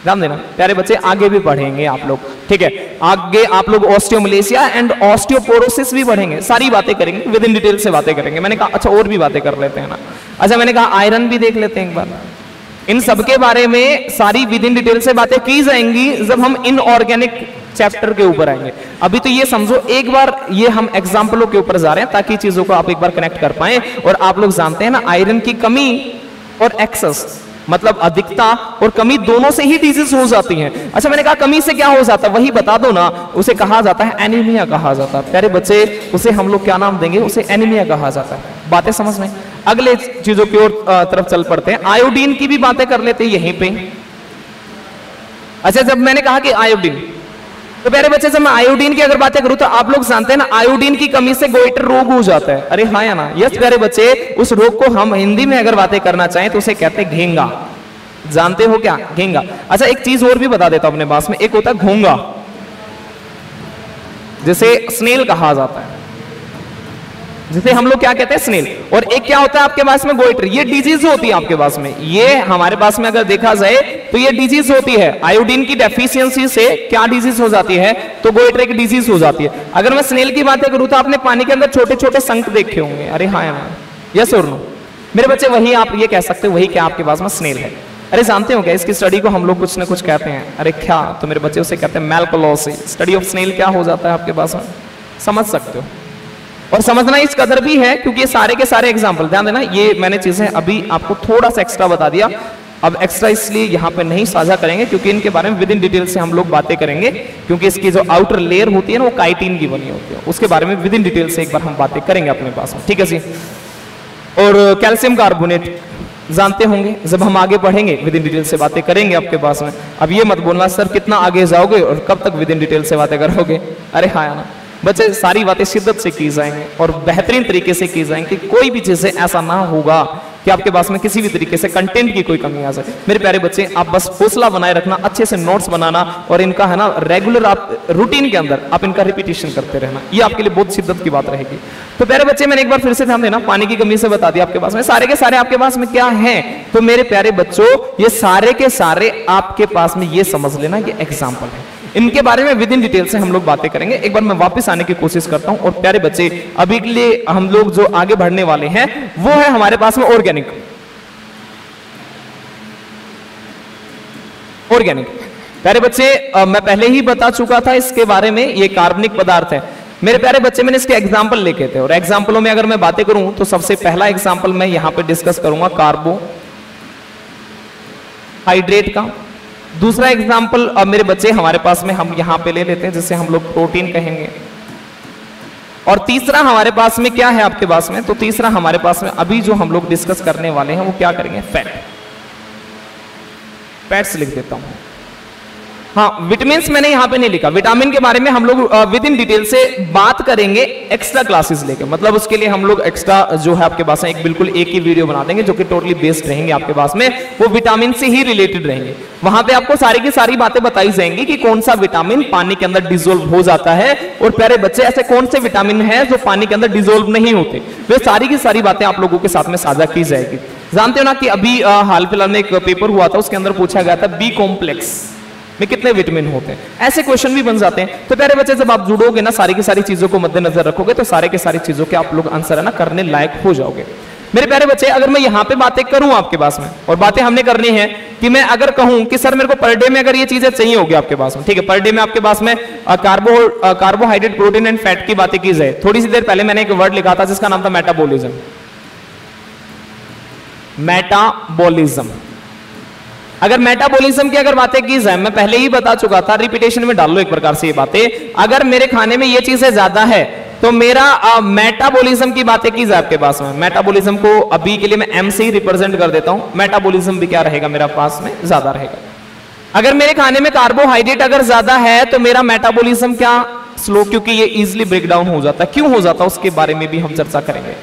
ध्यान देना प्यारे बच्चे, आगे भी पढ़ेंगे आप लोग, ठीक है? आगे आप लोग ऑस्टियोमलेशिया एंड ऑस्टियोपोरोसिस भी पढ़ेंगे, सारी बातें करेंगे, विद इन डिटेल से बातें करेंगे। मैंने कहा अच्छा और भी बातें कर लेते हैं ना। अच्छा मैंने कहा आयरन भी देख लेते हैं एक बार। इन सब के बारे में सारी विद इन डिटेल से बातें की जाएंगी जब हम इनऑर्गेनिक चैप्टर के ऊपर आएंगे। अभी तो ये समझो एक बार ये हम एग्जाम्पलों के ऊपर जा रहे हैं ताकि चीजों को आप एक बार कनेक्ट कर पाए। और आप लोग जानते हैं ना आयरन की कमी और एक्सेस, मतलब अधिकता और कमी दोनों से ही डिजीज हो जाती हैं। अच्छा मैंने कहा कमी से क्या हो जाता है, वही बता दो ना। उसे कहा जाता है एनीमिया कहा जाता है प्यारे बच्चे। उसे हम लोग क्या नाम देंगे? उसे एनीमिया कहा जाता है। बातें समझ में? अगले चीजों की ओर तरफ चल पड़ते हैं। आयोडीन की भी बातें कर लेते हैं यहीं पे। अच्छा, जब मैंने कहा कि आयोडीन, तो प्यारे बच्चे जब मैं आयोडीन की अगर बातें करूं तो आप लोग जानते हैं ना, आयोडीन की कमी से गोइटर रोग हो जाता है। अरे हाँ या ना? यस प्यारे बच्चे, उस रोग को हम हिंदी में अगर बातें करना चाहें तो उसे कहते हैं घेंगा। जानते हो क्या? घेंगा। अच्छा, एक चीज और भी बता देता हूं अपने पास में, एक होता है घोंगा, जिसे स्नेल कहा जाता है, जिसे हम लोग क्या कहते हैं? स्नेल। और एक क्या होता है आपके पास में? गोइटर। ये डिजीज होती है आपके पास में, ये हमारे पास में अगर देखा जाए तो ये डिजीज होती है। आयोडीन की डेफिशिएंसी से क्या डिजीज हो जाती है? तो गोइटर एक डिजीज हो जाती है। अगर मैं स्नेल की बातें करूं तो आपने पानी के अंदर छोटे छोटे शंख देखे होंगे। अरे हाँ यार, यस और नो? मेरे बच्चे वही आप ये कह सकते हो, वही क्या आपके पास में स्नेल है। अरे जानते हो क्या इसकी स्टडी को हम लोग कुछ ना कुछ कहते हैं? अरे क्या? तो मेरे बच्चे उसे कहते हैं मैल्कोलॉजी। स्टडी ऑफ स्नेल क्या हो जाता है आपके पास में? समझ सकते हो। और समझना इस कदर भी है क्योंकि ये सारे के सारे एग्जाम्पल, ध्यान देना, ये मैंने चीजें अभी आपको थोड़ा सा एक्स्ट्रा बता दिया। अब एक्स्ट्रा इसलिए यहाँ पे नहीं साझा करेंगे क्योंकि इनके बारे में विद इन डिटेल से हम लोग बातें करेंगे, क्योंकि इसकी जो आउटर लेयर होती है ना वो काइटिन की बनी होती है, उसके बारे में विद इन डिटेल से एक बार हम बातें करेंगे अपने पास में। ठीक है जी। और कैल्शियम कार्बोनेट जानते होंगे, जब हम आगे बढ़ेंगे विद इन डिटेल से बातें करेंगे आपके पास में। अब ये मत बोलना सर कितना आगे जाओगे और कब तक विद इन डिटेल से बातें करोगे। अरे हाँ ना बच्चे, सारी बातें शिद्दत से की जाएंगे और बेहतरीन तरीके से की जाएंगी। कोई भी चीज ऐसा ना होगा कि आपके पास में किसी भी तरीके से कंटेंट की कोई कमी आ जाए। मेरे प्यारे बच्चे, आप बस हौसला बनाए रखना, अच्छे से नोट्स बनाना और इनका है ना रेगुलर आप रूटीन के अंदर आप इनका रिपीटिशन करते रहना, ये आपके लिए बहुत शिद्दत की बात रहेगी। तो प्यारे बच्चे, मैंने एक बार फिर से ध्यान देना, पानी की कमी से बता दिया आपके पास में, सारे के सारे आपके पास में क्या है? तो मेरे प्यारे बच्चों, ये सारे के सारे आपके पास में ये समझ लेना, ये एग्जाम्पल है। इनके बारे में विद इन डिटेल से हम लोग बातें करेंगे। एक बार मैं वापस आने की कोशिश करता हूं। और प्यारे बच्चे, अभी के लिए हम लोग जो आगे बढ़ने वाले हैं वो है हमारे पास में ऑर्गेनिक। प्यारे बच्चे, मैं पहले ही बता चुका था इसके बारे में, ये कार्बनिक पदार्थ है। मेरे प्यारे बच्चे, मैंने इसके एग्जाम्पल लिखे थे और एग्जाम्पलों में अगर मैं बातें करूं तो सबसे पहला एग्जाम्पल मैं यहां पे डिस्कस करूंगा कार्बोहाइड्रेट का। दूसरा एग्जाम्पल मेरे बच्चे हमारे पास में हम यहां पे ले लेते हैं, जिसे हम लोग प्रोटीन कहेंगे। और तीसरा हमारे पास में क्या है आपके पास में? तो तीसरा हमारे पास में अभी जो हम लोग डिस्कस करने वाले हैं वो क्या करेंगे? फैट्स लिख देता हूं। हाँ, विटामिन्स मैंने यहां पे नहीं लिखा। विटामिन के बारे में हम लोग विद इन डिटेल से बात करेंगे एक्स्ट्रा क्लासेस लेके, मतलब उसके लिए हम लोग एक्स्ट्रा जो है आपके पास में एक बिल्कुल एक ही वीडियो बना देंगे जो कि टोटली बेस्ड रहेंगे आपके पास में, वो विटामिन से ही रिलेटेड रहेंगे। वहां पे आपको सारी की सारी बातें बताई जाएंगी कि कौन सा विटामिन पानी के अंदर डिसोल्व हो जाता है और प्यारे बच्चे ऐसे कौन से विटामिन है जो पानी के अंदर डिसोल्व नहीं होते, वे सारी की सारी बातें आप लोगों के साथ में साझा की जाएगी। जानते हो ना कि अभी हाल फिलहाल में एक पेपर हुआ था, उसके अंदर पूछा गया था बी कॉम्प्लेक्स में कितने विटामिन होते हैं, ऐसे क्वेश्चन भी बन जाते हैं। तो प्यारे बच्चे, जब आप जुड़ोगे ना, सारी की सारी चीजों को मद्देनजर रखोगे तो सारे के सारी चीजों के आप लोग आंसर है ना करने लायक हो जाओगे। मेरे प्यारे बच्चे, अगर मैं यहाँ पे बातें करूं आपके पास में, और बातें हमने करनी है कि मैं अगर कहूं कि सर मेरे को पर डे में अगर ये चीजें चाहिए होगी आपके पास में, ठीक है, पर डे में आपके पास में कार्बोहाइड्रेट, प्रोटीन एंड फैट की बातें की जाए। थोड़ी सी देर पहले मैंने एक वर्ड लिखा था जिसका नाम था मेटाबॉलिज्म। मेटाबॉलिज्म, अगर मेटाबॉलिज्म की अगर बातें की जाए, मैं पहले ही बता चुका था, रिपीटेशन में डाल लो एक प्रकार से ये बातें। अगर मेरे खाने में ये चीजें ज्यादा है तो मेरा मेटाबॉलिज्म की बातें की जाए आपके पास में, मेटाबॉलिज्म को अभी के लिए मैं एम से ही रिप्रेजेंट कर देता हूं, मेटाबॉलिज्म भी क्या रहेगा मेरा पास में? ज्यादा रहेगा। अगर मेरे खाने में कार्बोहाइड्रेट अगर ज्यादा है तो मेरा मेटाबॉलिज्म क्या? स्लो, क्योंकि ये इजिली ब्रेक डाउन हो जाता है। क्यों हो जाता है उसके बारे में भी हम चर्चा करेंगे।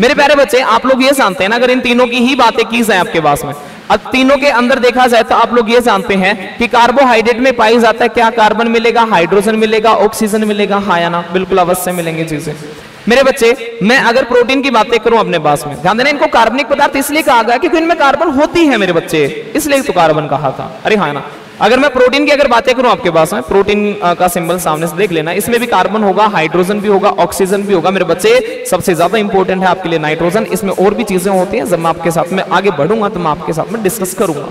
मेरे प्यारे बच्चे, आप लोग ये जानते हैं ना, अगर इन तीनों की ही बातें की जाए आपके पास में, अब तीनों के अंदर देखा जाए तो आप लोग ये जानते हैं कि कार्बोहाइड्रेट में पाई जाता है क्या? कार्बन मिलेगा, हाइड्रोजन मिलेगा, ऑक्सीजन मिलेगा, हाँ या ना? बिल्कुल अवश्य मिलेंगे चीजें। मेरे बच्चे, मैं अगर प्रोटीन की बातें करूं अपने पास में, ध्यान देना, इनको कार्बनिक पदार्थ इसलिए कहा गया क्योंकि इनमें कार्बन होती है मेरे बच्चे, इसलिए तो कार्बन कहा था। अरे हाँ ना? अगर मैं प्रोटीन की अगर बातें करूं आपके पास में, प्रोटीन का सिंबल सामने से देख लेना, इसमें भी कार्बन होगा, हाइड्रोजन भी होगा, ऑक्सीजन भी होगा। मेरे बच्चे, सबसे ज्यादा इंपॉर्टेंट है आपके लिए नाइट्रोजन। इसमें और भी चीजें होती हैं, जब मैं आपके साथ में आगे बढ़ूंगा तो मैं आपके साथ में डिस्कस करूंगा,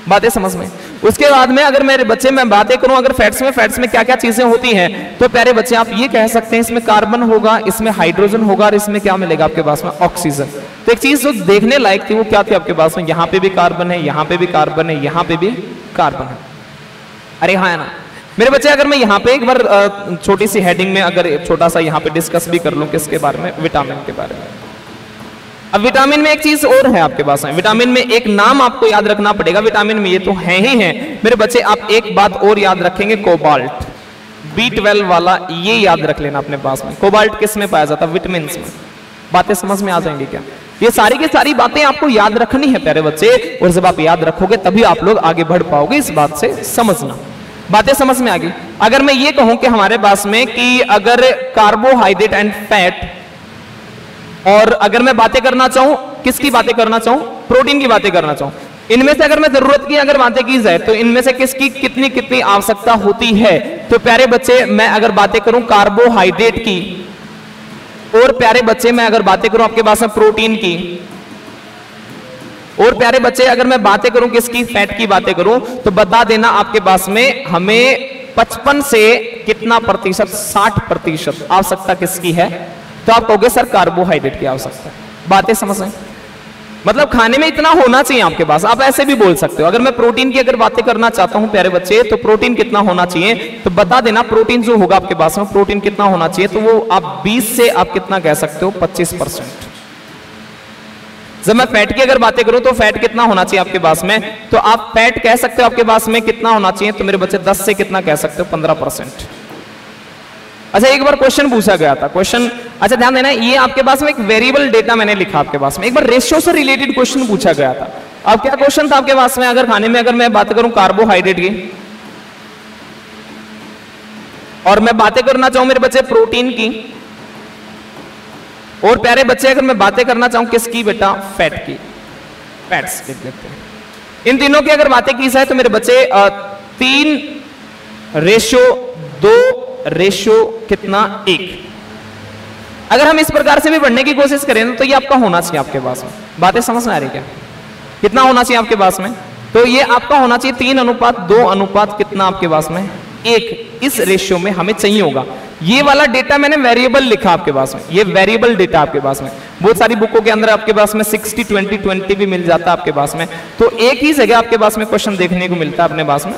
बातें समझ में। उसके बाद में अगर मेरे बच्चे मैं बातें करूं अगर फैट्स में क्या क्या चीजें होती हैं, तो प्यारे बच्चे आप ये कह सकते हैं इसमें कार्बन होगा, इसमें हाइड्रोजन होगा और इसमें क्या मिलेगा आपके पास में? ऑक्सीजन। तो एक चीज जो देखने लायक थी वो क्या थी आपके पास में? यहाँ पे भी कार्बन है, यहाँ पे भी कार्बन है, यहाँ पे भी कार्बन है। अरे हाँ ना? मेरे बच्चे, अगर मैं यहाँ पे एक बार छोटी सी हेडिंग में अगर छोटा सा यहाँ पे डिस्कस भी कर लूं किसके बारे में? विटामिन के बारे में। अब विटामिन में एक चीज और है आपके पास में, विटामिन में एक नाम आपको याद रखना पड़ेगा। विटामिन में ये तो है ही है मेरे बच्चे, आप एक बात और याद रखेंगे, कोबाल्ट, B12 वाला, ये याद रख लेना अपने पास में। कोबाल्ट किस में पाया जाता है? विटामिन में। बातें समझ में आ जाएंगी क्या? ये सारी की सारी बातें आपको याद रखनी है प्यारे बच्चे, और जब आप याद रखोगे तभी आप लोग आगे बढ़ पाओगे। इस बात से समझना, बातें समझ में आ गई। अगर मैं ये कहूं कि हमारे पास में कि अगर कार्बोहाइड्रेट एंड फैट, और अगर मैं बातें करना चाहूं, किसकी बातें करना चाहूं? प्रोटीन की बातें करना चाहूं, इनमें से अगर मैं जरूरत की अगर बातें की जाए तो इनमें से किसकी कितनी कितनी आवश्यकता होती है? तो प्यारे बच्चे मैं अगर बातें करूं कार्बोहाइड्रेट की, और प्यारे बच्चे मैं अगर बातें करूं आपके पास में प्रोटीन की, और प्यारे बच्चे अगर मैं बातें करूं किसकी? फैट की बातें करूं, तो बता देना आपके पास में हमें 55 से कितना प्रतिशत? 60% आवश्यकता किसकी है? तो आप कहोगे सर कार्बोहाइड्रेट की आवश्यकता है। बातें समझ रहे हैं? मतलब खाने में इतना होना चाहिए आपके पास। आप ऐसे भी बोल सकते हो, अगर मैं प्रोटीन की अगर बातें करना चाहता हूं प्यारे बच्चे, तो प्रोटीन कितना होना चाहिए? तो बता देना प्रोटीन जो होगा आपके पास में, प्रोटीन कितना होना चाहिए? तो वो आप 20 से आप कितना कह सकते हो? 25%। जब मैं फैट की अगर बातें करूं तो फैट कितना होना चाहिए आपके पास में? तो आप फैट कह सकते हो आपके पास में कितना होना चाहिए? तो मेरे बच्चे 10 से कितना कह सकते हो? 15%। अच्छा, एक बार क्वेश्चन पूछा गया था, क्वेश्चन, अच्छा ध्यान देना, ये आपके पास में एक वेरिएबल डेटा मैंने लिखा आपके पास में। एक बार रेशियो से रिलेटेड क्वेश्चन पूछा गया था। अब क्या क्वेश्चन था आपके पास में? अगर खाने में अगर मैं बात करूं कार्बोहाइड्रेट की, और मैं बातें करना चाहूं मेरे बच्चे प्रोटीन की, और प्यारे बच्चे अगर मैं बातें करना चाहूं किसकी बेटा? फैट की, फैट्स लिख लेते हैं। इन तीनों की अगर बातें की जाए तो मेरे बच्चे 3:2 रेशियो कितना? 1। अगर हम इस प्रकार से भी बढ़ने की कोशिश करें तो ये आपका होना चाहिए आपके पास में। बातें समझ में आ रही क्या? कितना होना चाहिए आपके पास में? तो ये आपका होना चाहिए 3:2 कितना आपके पास में? 1। इस रेशियो में हमें चाहिए होगा। ये वाला डेटा मैंने वेरिएबल लिखा आपके पास में, ये वेरिएबल डेटा आपके पास में। बहुत सारी बुकों के अंदर आपके पास में 60-20-20 भी मिल जाता है आपके पास में। तो एक ही जगह आपके पास में क्वेश्चन देखने को मिलता है अपने पास में,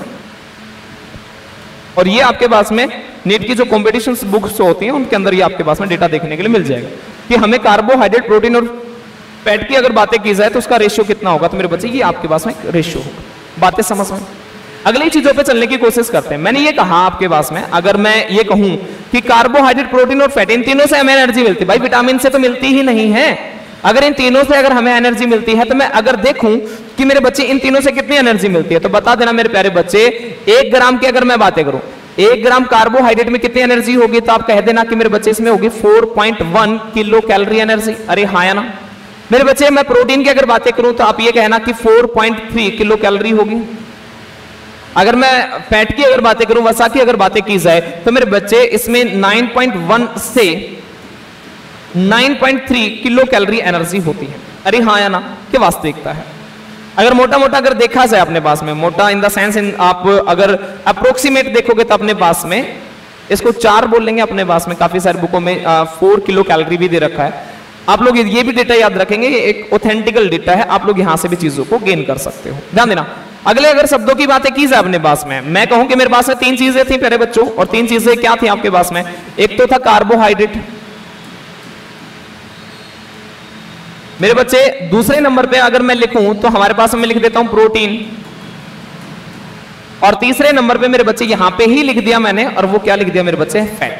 और ये आपके पास में नीट की जो कॉम्पिटिशन बुक्स होती हैं उनके अंदर ये आपके पास में डेटा देखने के लिए मिल जाएगा कि हमें कार्बोहाइड्रेट, प्रोटीन और फैट की अगर बातें की जाए तो उसका रेशियो कितना होगा। तो मेरे बच्चे ये आपके पास में रेशियो होगा। बातें समझ में? अगली चीजों पे चलने की कोशिश करते हैं। मैंने ये कहा आपके पास में, अगर मैं ये कहूं कि कार्बोहाइड्रेट, प्रोटीन और फैट, इन तीनों से हमें एनर्जी मिलती है। भाई विटामिन से तो मिलती ही नहीं है। अगर इन तीनों से अगर हमें एनर्जी मिलती है तो मैं अगर देखूं कि मेरे बच्चे इन तीनों से कितनी एनर्जी मिलती है, तो बता देना मेरे प्यारे बच्चे 1 ग्राम की अगर मैं बातें करूं, 1 ग्राम कार्बोहाइड्रेट में कितनी एनर्जी होगी? तो आप कह देना कि मेरे बच्चे इसमें होगी 4.1 किलो कैलोरी एनर्जी। अरे हाँ या ना? मेरे बच्चे मैं प्रोटीन की अगर बातें करूं तो आप ये कहना कि 4.3 किलो कैलोरी होगी। अगर मैं फैट की अगर बातें करूं, वसा की अगर बातें की जाए, तो मेरे बच्चे इसमें 9.1 से 9.3 किलो कैलोरी एनर्जी होती है। अरे हाँ या ना? कि वास्तविकता है। अगर मोटा मोटा अगर देखा जाए अपने पास में, मोटा इन द सेंस आप अगर अप्रोक्सीमेट देखोगे तो अपने पास में इसको 4 बोल लेंगे। अपने पास में काफी सारी बुकों में 4 किलो कैलोरी भी दे रखा है। आप लोग ये भी डेटा याद रखेंगे, ये एक ऑथेंटिकल डेटा है, आप लोग यहां से भी चीजों को गेन कर सकते हो। ध्यान देना। अगले अगर शब्दों की बातें की जाए अपने पास में, मैं कहूं कि मेरे पास में 3 चीजें थी प्यारे बच्चों, और 3 चीजें क्या थी आपके पास में? एक तो था कार्बोहाइड्रेट मेरे बच्चे, दूसरे नंबर पे अगर मैं लिखूं तो हमारे पास में लिख देता हूं प्रोटीन, और तीसरे नंबर पे मेरे बच्चे यहां पे ही लिख दिया मैंने, और वो क्या लिख दिया मेरे बच्चे? फैट।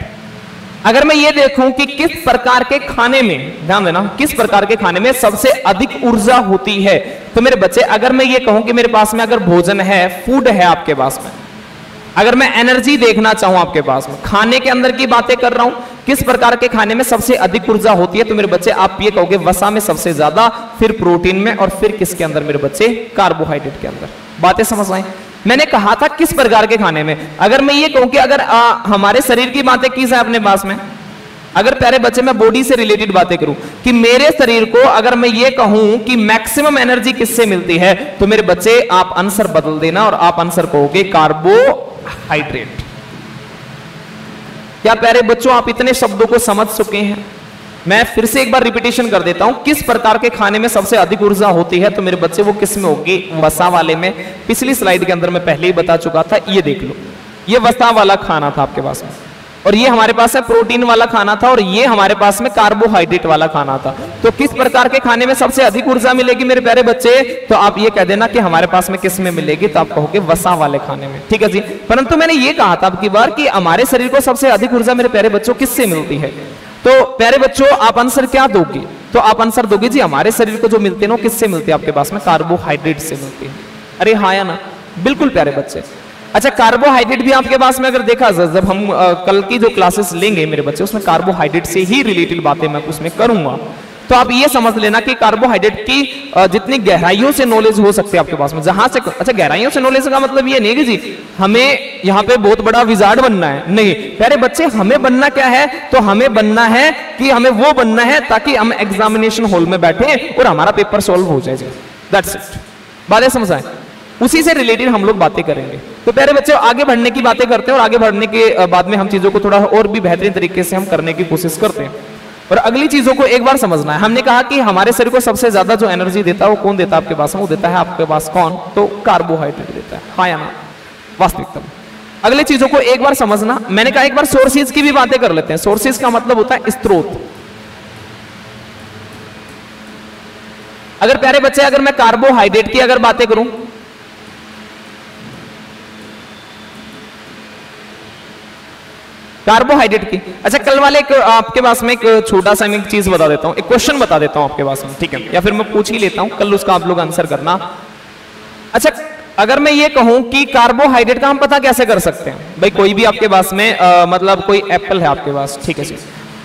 अगर मैं ये देखूं कि किस प्रकार के खाने में, ध्यान देना, किस प्रकार के खाने में सबसे अधिक ऊर्जा होती है, तो मेरे बच्चे अगर मैं ये कहूं कि मेरे पास में अगर भोजन है, फूड है आपके पास में, अगर मैं एनर्जी देखना चाहूं आपके पास में, खाने के अंदर की बातें कर रहा हूं, किस प्रकार के खाने में सबसे अधिक ऊर्जा होती है, तो मेरे बच्चे आप ये कहोगे वसा में सबसे ज्यादा, फिर प्रोटीन में, और फिर किसके अंदर मेरे बच्चे? कार्बोहाइड्रेट के अंदर। बातें समझ आए? मैंने कहा था किस प्रकार के खाने में। अगर मैं ये कहूं कि अगर हमारे शरीर की बातें की जाए अपने पास में, अगर प्यारे बच्चे मैं बॉडी से रिलेटेड बातें करूं कि मेरे शरीर को अगर मैं ये कहूं कि मैक्सिमम एनर्जी किससे मिलती है, तो मेरे बच्चे आप आंसर बदल देना और आप आंसर कहोगे कार्बोहाइड्रेट। क्या प्यारे बच्चों आप इतने शब्दों को समझ चुके हैं? मैं फिर से एक बार रिपीटेशन कर देता हूं, किस प्रकार के खाने में सबसे अधिक ऊर्जा होती है, तो मेरे बच्चे वो किस में होगी? वसा वाले में। पिछली स्लाइड के अंदर मैं पहले ही बता चुका था, ये देख लो, ये वसा वाला खाना था आपके पास में। और ये हमारे पास है प्रोटीन वाला खाना था और ये हमारे पास में कार्बोहाइड्रेट वाला खाना था। तो किस प्रकार के खाने में सबसे अधिक ऊर्जा मिलेगी मेरे प्यारे बच्चे? तो आप ये कह देना कि हमारे पास में किस में मिलेगी, तो आप कहोगे वसा वाले खाने में। ठीक है जी। परंतु मैंने ये कहा था अब की बार कि हमारे शरीर को सबसे अधिक ऊर्जा मेरे प्यारे बच्चों किससे मिलती है? तो प्यारे बच्चों आप आंसर क्या दोगे? तो आप आंसर दोगे जी हमारे शरीर को जो मिलते हैं ना किससे मिलती है आपके पास में? कार्बोहाइड्रेट से मिलती है। अरे हाँ या ना? बिल्कुल प्यारे बच्चे। अच्छा, कार्बोहाइड्रेट भी आपके पास में अगर देखा जब हम कल की जो क्लासेस लेंगे मेरे बच्चे उसमें कार्बोहाइड्रेट से ही रिलेटेड बातें मैं उसमें करूंगा। तो आप ये समझ लेना कि कार्बोहाइड्रेट की जितनी गहराइयों से नॉलेज हो सकती है आपके पास में, जहां से अच्छा गहराइयों से नॉलेज का मतलब ये नहीं कि जी हमें यहाँ पे बहुत बड़ा विजार्ड बनना है, नहीं प्यारे बच्चे। हमें बनना क्या है? तो हमें बनना है कि हमें वो बनना है ताकि हम एग्जामिनेशन हॉल में बैठे और हमारा पेपर सॉल्व हो जाए। That's it. बातें समझ आए? उसी से रिलेटेड हम लोग बातें करेंगे। तो प्यारे बच्चों आगे बढ़ने की बातें करते हैं और आगे बढ़ने के बाद में हम चीजों को थोड़ा और भी बेहतरीन तरीके से हम करने की कोशिश करते हैं। और अगली चीजों को एक बार समझना है। हमने कहा कि हमारे शरीर को सबसे ज्यादा जो एनर्जी देता है वो कौन देता है आपके पास? वो देता है आपके पास कौन? तो कार्बोहाइड्रेट देता है। हाँ या ना? वास्तविकता में अगली चीजों को एक बार समझना। मैंने कहा एक बार सोर्सेज की भी बातें कर लेते हैं। सोर्सेज का मतलब होता है स्रोत। अगर प्यारे बच्चे अगर मैं कार्बोहाइड्रेट की अगर बातें करूं, कार्बोहाइड्रेट की, अच्छा कल वाले आपके पास में एक छोटा सा मैं एक चीज बता देता हूं, एक क्वेश्चन बता देता हूं आपके पास में, ठीक है? या फिर मैं पूछ ही लेता हूं, कल उसका आप लोग आंसर करना। अच्छा अगर मैं ये कहूं कि कार्बोहाइड्रेट का हम पता कैसे कर सकते हैं? भाई कोई भी आपके पास में मतलब कोई एप्पल है आपके पास, ठीक है जी,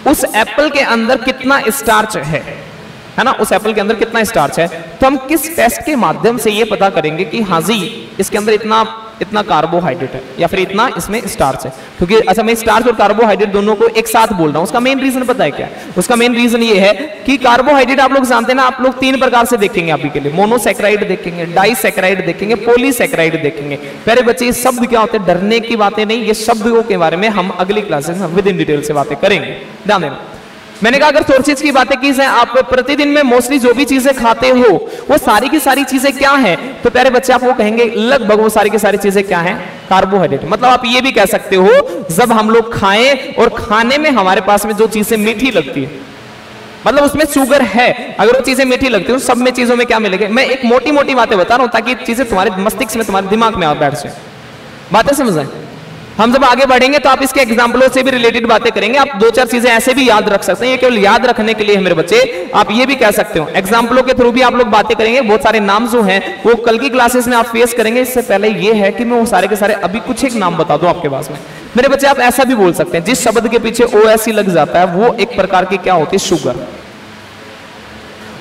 उस एप्पल के अंदर कितना स्टार्च है ना? उस एप्पल के अंदर कितना स्टार्च है? तो हम किस टेस्ट के माध्यम से ये पता करेंगे कि हाँ जी इसके अंदर इतना कार्बोहाइड्रेट है या फिर इतना इसमें स्टार्च है? क्योंकि अच्छा मैं स्टार्च और कार्बोहाइड्रेट दोनों को एक साथ बोल रहा हूं। उसका मेन रीजन पता है क्या? उसका मेन रीजन ये है कि कार्बोहाइड्रेट आप लोग जानते हैं ना, आप लोग 3 प्रकार से देखेंगे अभी के लिए। मोनोसैकेराइड देखेंगे, डाइसैकेराइड देखेंगे, पॉलीसैकेराइड देखेंगे। प्यारे बच्चे ये शब्द क्या होते हैं? डरने की बातें नहीं, ये शब्दों के बारे में हम अगली क्लासेस में विद इन डिटेल से बातें करेंगे, ध्यान देना। मैंने कहा अगर सोर्सेज की बातें की जाए, आप प्रतिदिन में मोस्टली जो भी चीजें खाते हो वो सारी की सारी चीजें क्या हैं? तो प्यारे बच्चे आप वो कहेंगे लगभग वो सारी की सारी चीजें क्या हैं? कार्बोहाइड्रेट। मतलब आप ये भी कह सकते हो जब हम लोग खाएं और खाने में हमारे पास में जो चीजें मीठी लगती है, मतलब उसमें शुगर है, अगर वो चीजें मीठी लगती है, सब में चीजों में क्या मिलेगा? मैं एक मोटी मोटी बातें बता रहा हूं ताकि चीजें तुम्हारे मस्तिष्क में तुम्हारे दिमाग में बैठ जाए। बातें समझ आए? हम जब आगे बढ़ेंगे तो आप इसके एग्जाम्पलों से भी रिलेटेड बातें करेंगे। आप 2-4 चीजें ऐसे भी याद रख सकते हैं, ये केवल याद रखने के लिए है मेरे बच्चे। आप ये भी कह सकते हो एग्जाम्पलों के थ्रू भी आप लोग बातें करेंगे। बहुत सारे नाम जो हैं वो कल की क्लासेस में आप फेस करेंगे। इससे पहले ये है कि मैं वो सारे के सारे अभी कुछ एक नाम बता दूं आपके पास में। मेरे बच्चे आप ऐसा भी बोल सकते हैं जिस शब्द के पीछे OSE लग जाता है वो एक प्रकार की क्या होती है? शुगर।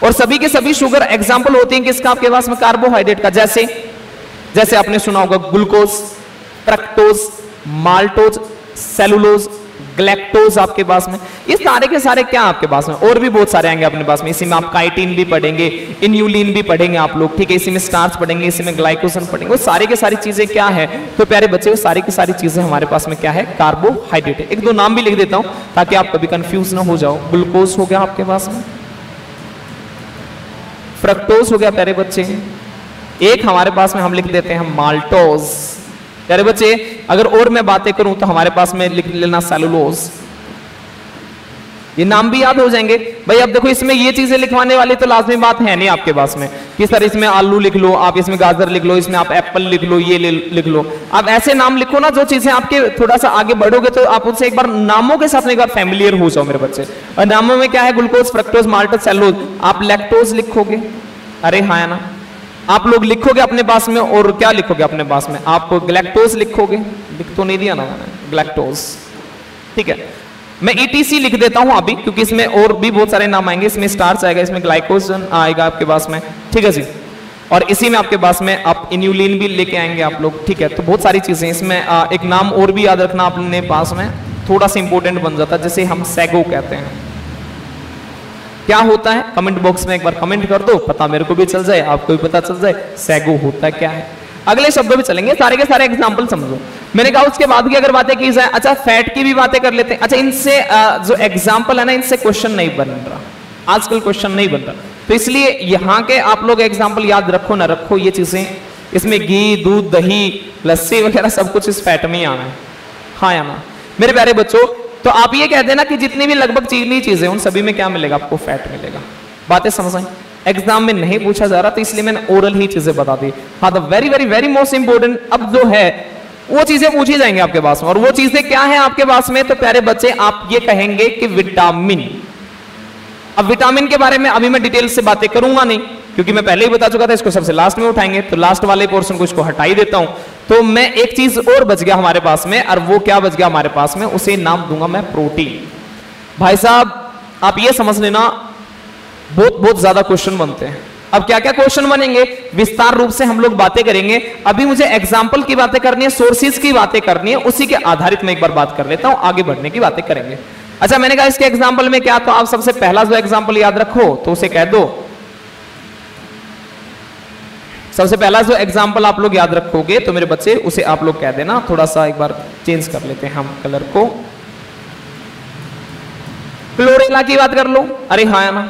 और सभी के सभी शुगर एग्जाम्पल होते हैं किसका आपके पास में? कार्बोहाइड्रेट का। जैसे आपने सुना होगा glucose, fructose, maltose, cellulose, galactose आपके पास में। ये सारे के सारे क्या आपके पास में? और भी बहुत सारे आएंगे अपने पास में। इसी में आप काइटिन भी पढ़ेंगे, इन्यूलिन भी पढ़ेंगे आप लोग, ठीक है? इसी में स्टार्च पढ़ेंगे, इसी में ग्लाइकोजन पढ़ेंगे। वो सारी की सारी चीजें क्या है? तो प्यारे बच्चे वो सारी की सारी चीजें हमारे पास में क्या है? कार्बोहाइड्रेट है। 1-2 नाम भी लिख देता हूं ताकि आप कभी कंफ्यूज ना हो जाओ। ग्लूकोज हो गया आपके पास में, फ्रक्टोज हो गया प्यारे बच्चे, एक हमारे पास में हम लिख देते हैं माल्टोज। प्यारे बच्चे अगर और मैं बातें करूं तो हमारे पास में लिख लेना सेलुलोज। ये नाम भी याद हो जाएंगे। भाई अब देखो इसमें ये चीजें लिखवाने वाली तो लाजमी बात है नहीं आपके पास में कि सर इसमें आलू लिख लो, आप इसमें गाजर लिख लो, इसमें आप एप्पल लिख लो, ये लिख लो। आप ऐसे नाम लिखो ना जो चीजें आपके थोड़ा सा आगे बढ़ोगे तो आप उनसे एक बार नामों के साथ एक बार फैमिलियर हो जाओ मेरे बच्चे। और नामों में क्या है? Glucose, fructose, maltose, cellulose. आप लैक्टोज लिखोगे, अरे हाँ ना, आप लोग लिखोगे अपने पास में। और क्या लिखोगे अपने पास में? आप ग्लैक्टोज लिखोगे, लिख तो नहीं दिया ना मैंने, ग्लैक्टोज, ठीक है? मैं ETC लिख देता हूं अभी क्योंकि इसमें और भी बहुत सारे नाम आएंगे। इसमें स्टार्च आएगा, इसमें ग्लाइकोजन आएगा आपके पास में, ठीक है जी? और इसी में आपके पास में आप इन्यूलिन भी लेके आएंगे आप लोग, ठीक है? तो बहुत सारी चीजें इसमें। एक नाम और भी याद रखना अपने पास में, थोड़ा सा इंपॉर्टेंट बन जाता है, जिसे हम सैगो कहते हैं। क्या होता है? कमेंट बॉक्स में एक बार कमेंट कर दो, पता मेरे को भी चल जाए, आपको भी पता चल जाए सैगो होता क्या है। अगले शब्दों भी चलेंगे, सारे के सारे एग्जाम्पल समझो। मैंने कहा उसके बाद की अगर बातें की जाए, अच्छा फैट की भी बातें कर लेते हैं। अच्छा इनसे जो एग्जाम्पल है ना, इनसे क्वेश्चन नहीं बन रहा आजकल, क्वेश्चन नहीं बन रहा, तो इसलिए यहाँ के आप लोग एग्जाम्पल याद रखो ना रखो, ये चीजें इसमें घी, दूध, दही, लस्सी वगैरह सब कुछ इस फैट में ही आना है। हाँ या ना? मेरे प्यारे बच्चों, तो आप ये कहते हैं ना कि जितनी भी लगभग चीनी चीजें उन सभी में क्या मिलेगा आपको? फैट मिलेगा। बातें समझ आई? एग्जाम में नहीं पूछा जा रहा तो इसलिए मैंने ओरल ही चीजें बता दी। हाँ, the very very very most important अब जो है वो चीजें पूछी जाएंगी आपके पास में, और वो चीजें क्या है आपके पास में? तो प्यारे बच्चे आप ये कहेंगे कि विटामिन। अब विटामिन के बारे में अभी मैं डिटेल से बातें करूंगा नहीं, क्योंकि मैं पहले ही बता चुका था, इसको सबसे लास्ट में उठाएंगे, तो लास्ट वाले पोर्शन को इसको हटा ही देता हूं। तो मैं एक चीज और बच गया हमारे पास में, और वो क्या बच गया हमारे पास में? उसे नाम दूंगा मैं प्रोटीन। भाई साहब आप ये समझ लेना, बहुत बहुत ज्यादा क्वेश्चन बनते हैं। अब क्या क्या क्वेश्चन बनेंगे विस्तार रूप से हम लोग बातें करेंगे। अभी मुझे एग्जाम्पल की बातें करनी है, सोर्सेज की बातें करनी है, उसी के आधारित मैं एक बार बात कर लेता हूं, आगे बढ़ने की बातें करेंगे। अच्छा, मैंने कहा इसके एग्जाम्पल में क्या, तो आप सबसे पहला जो एग्जाम्पल याद रखो तो उसे कह दो, सबसे पहला जो एग्जाम्पल आप लोग याद रखोगे तो मेरे बच्चे उसे आप लोग कह देना। थोड़ा सा एक बार चेंज कर लेते हैं हम कलर को, क्लोरेला की बात कर लो। अरे हाँ या ना?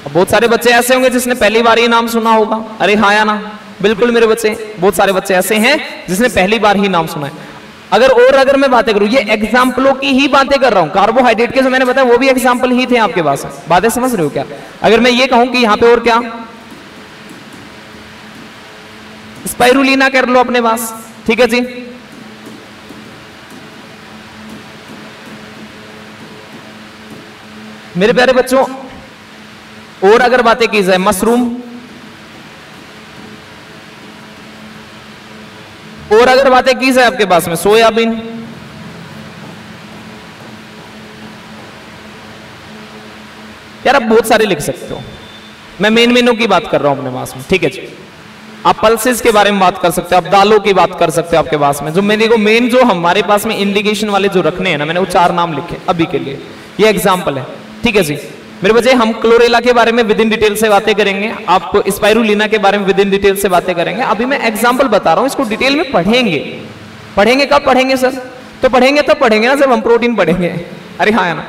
बहुत सारे बच्चे ऐसे होंगे जिसने पहली बार ही नाम सुना होगा। अरे हाँ या ना? बिल्कुल मेरे बच्चे, बहुत सारे बच्चे ऐसे हैं जिसने पहली बार ही नाम सुना है। अगर मैं बातें करूं, ये एग्जाम्पलों की ही बातें कर रहा हूं। कार्बोहाइड्रेट के जो मैंने बताया वो भी एग्जाम्पल ही थे आपके पास। बातें समझ रहे हो क्या? अगर मैं ये कहूं कि यहां पे और क्या, स्पाइरुलिना कर लो अपने पास, ठीक है जी। मेरे प्यारे बच्चों, और अगर बातें की जाए मशरूम, और अगर बातें की जाए आपके पास में सोयाबीन, यार आप बहुत सारे लिख सकते हो। मैं मेन मेनू की बात कर रहा हूं अपने पास में, ठीक है जी। आप पल्सेस के बारे में बात कर सकते हो, आप दालों की बात कर सकते हो आपके पास में। जो मेरे को मेन जो हमारे पास में इंडिकेशन वाले जो रखने हैं ना, मैंने वो 4 नाम लिखे अभी के लिए, ये एग्जाम्पल है, ठीक है जी। मेरे बच्चे हम क्लोरेला के बारे में विद इन डिटेल से बातें करेंगे, आपको स्पाइरुलिना के बारे में विद इन डिटेल से बातें करेंगे। अभी मैं एग्जांपल बता रहा हूं, इसको डिटेल में पढ़ेंगे। पढ़ेंगे कब पढ़ेंगे सर? तो पढ़ेंगे तब पढ़ेंगे ना जब हम प्रोटीन पढ़ेंगे। अरे हाँ ना?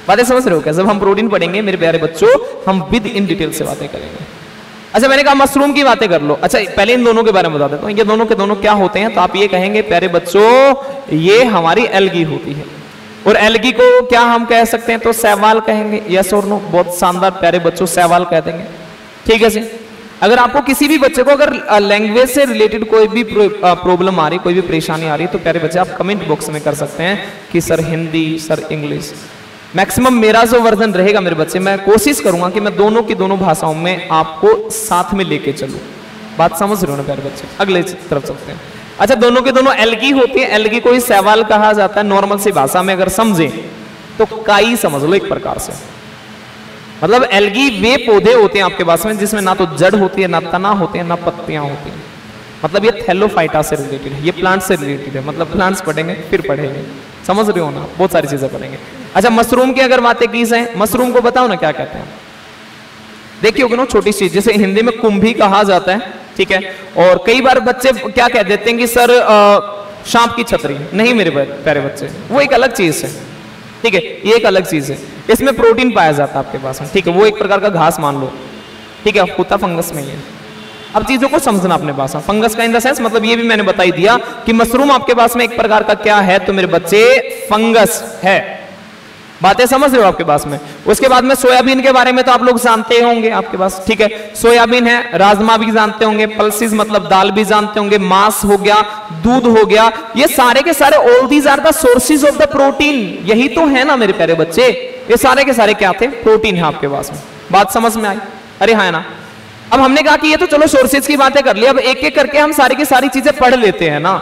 बातें समझ रहे हो क्या? जब हम प्रोटीन पढ़ेंगे मेरे प्यारे बच्चों, हम विद इन डिटेल से बातें करेंगे। अच्छा, मैंने कहा मशरूम की बातें कर लो। अच्छा, पहले इन दोनों के बारे में बता देता हूं, ये दोनों के दोनों क्या होते हैं। तो आप ये कहेंगे प्यारे बच्चों, ये हमारी एल्गी होती है, और एल्गी को क्या हम कह सकते हैं? तो शैवाल कहेंगे। यस और नो? बहुत शानदार प्यारे बच्चों, शैवाल कह देंगे, ठीक है जी। अगर आपको किसी भी बच्चे को अगर लैंग्वेज से रिलेटेड कोई भी प्रॉब्लम आ रही, कोई भी परेशानी आ रही, तो प्यारे बच्चे आप कमेंट बॉक्स में कर सकते हैं कि sir Hindi, sir English. Maximum मेरा जो वर्जन रहेगा मेरे बच्चे, मैं कोशिश करूंगा कि मैं दोनों की दोनों भाषाओं में आपको साथ में लेके चलूं। बात समझ रहे हो ना प्यारे बच्चे? अगले तरफ चलते हैं। अच्छा, दोनों के दोनों एल्गी होती है, एल्गी को ही शैवाल कहा जाता है। नॉर्मल सी भाषा में अगर समझे तो काई समझ लो एक प्रकार से। मतलब एल्गी वे पौधे होते हैं आपके पास में जिसमें ना तो जड़ होती है, ना तना होते हैं, ना पत्तियां होती हैं। मतलब ये थैलोफाइटा से रिलेटेड है, ये प्लांट से रिलेटेड है। मतलब प्लांट्स पढ़ेंगे फिर पढ़ेंगे, समझ रहे हो ना? बहुत सारी चीजें पढ़ेंगे। अच्छा, मशरूम की अगर बातें की जाए, मशरूम को बताओ ना क्या कहते हैं? देखिए होगा ना, छोटी चीज जिसे हिंदी में कुंभी कहा जाता है, ठीक है। और कई बार बच्चे क्या कह देते हैं कि सर सांप की छतरी। नहीं मेरे प्यारे बच्चे, वो एक अलग चीज है, ठीक है, ये एक अलग चीज है। इसमें प्रोटीन पाया जाता है आपके पास में, ठीक है। वो एक प्रकार का घास मान लो, ठीक है, होता फंगस में। ये अब चीजों को समझना अपने पास में। फंगस का इन द सेंस मतलब ये भी मैंने बता ही दिया कि मशरूम आपके पास में एक प्रकार का क्या है, तो मेरे बच्चे फंगस है। बातें समझ रहे हो आपके पास में? उसके बाद में सोयाबीन के बारे में तो आप लोग जानते होंगे आपके पास, ठीक है। सोयाबीन है, राजमा भी जानते होंगे, पल्सेस मतलब दाल भी जानते होंगे, मांस हो गया, दूध हो गया, ये सारे के सारे all these are the sources of the protein. यही तो है ना मेरे प्यारे बच्चे, ये सारे के सारे क्या थे? प्रोटीन है आपके पास में। बात समझ में आई? अरे हाँ ना? अब हमने कहा कि ये तो चलो सोर्सेज की बातें कर ली, अब एक एक करके हम सारी की सारी चीजें पढ़ लेते हैं ना।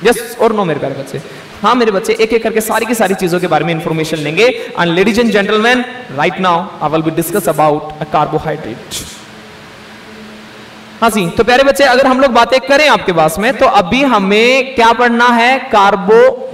यस और नो मेरे प्यारे बच्चे? हाँ मेरे बच्चे, एक एक करके सारी की सारी चीजों के बारे में इंफॉर्मेशन लेंगे। And ladies and gentleman, right now I will be discuss about a carbohydrate. हाँ जी, तो प्यारे बच्चे अगर हम लोग बातें करें आपके पास में, तो अभी हमें क्या पढ़ना है? कार्बोहाइड्रेट।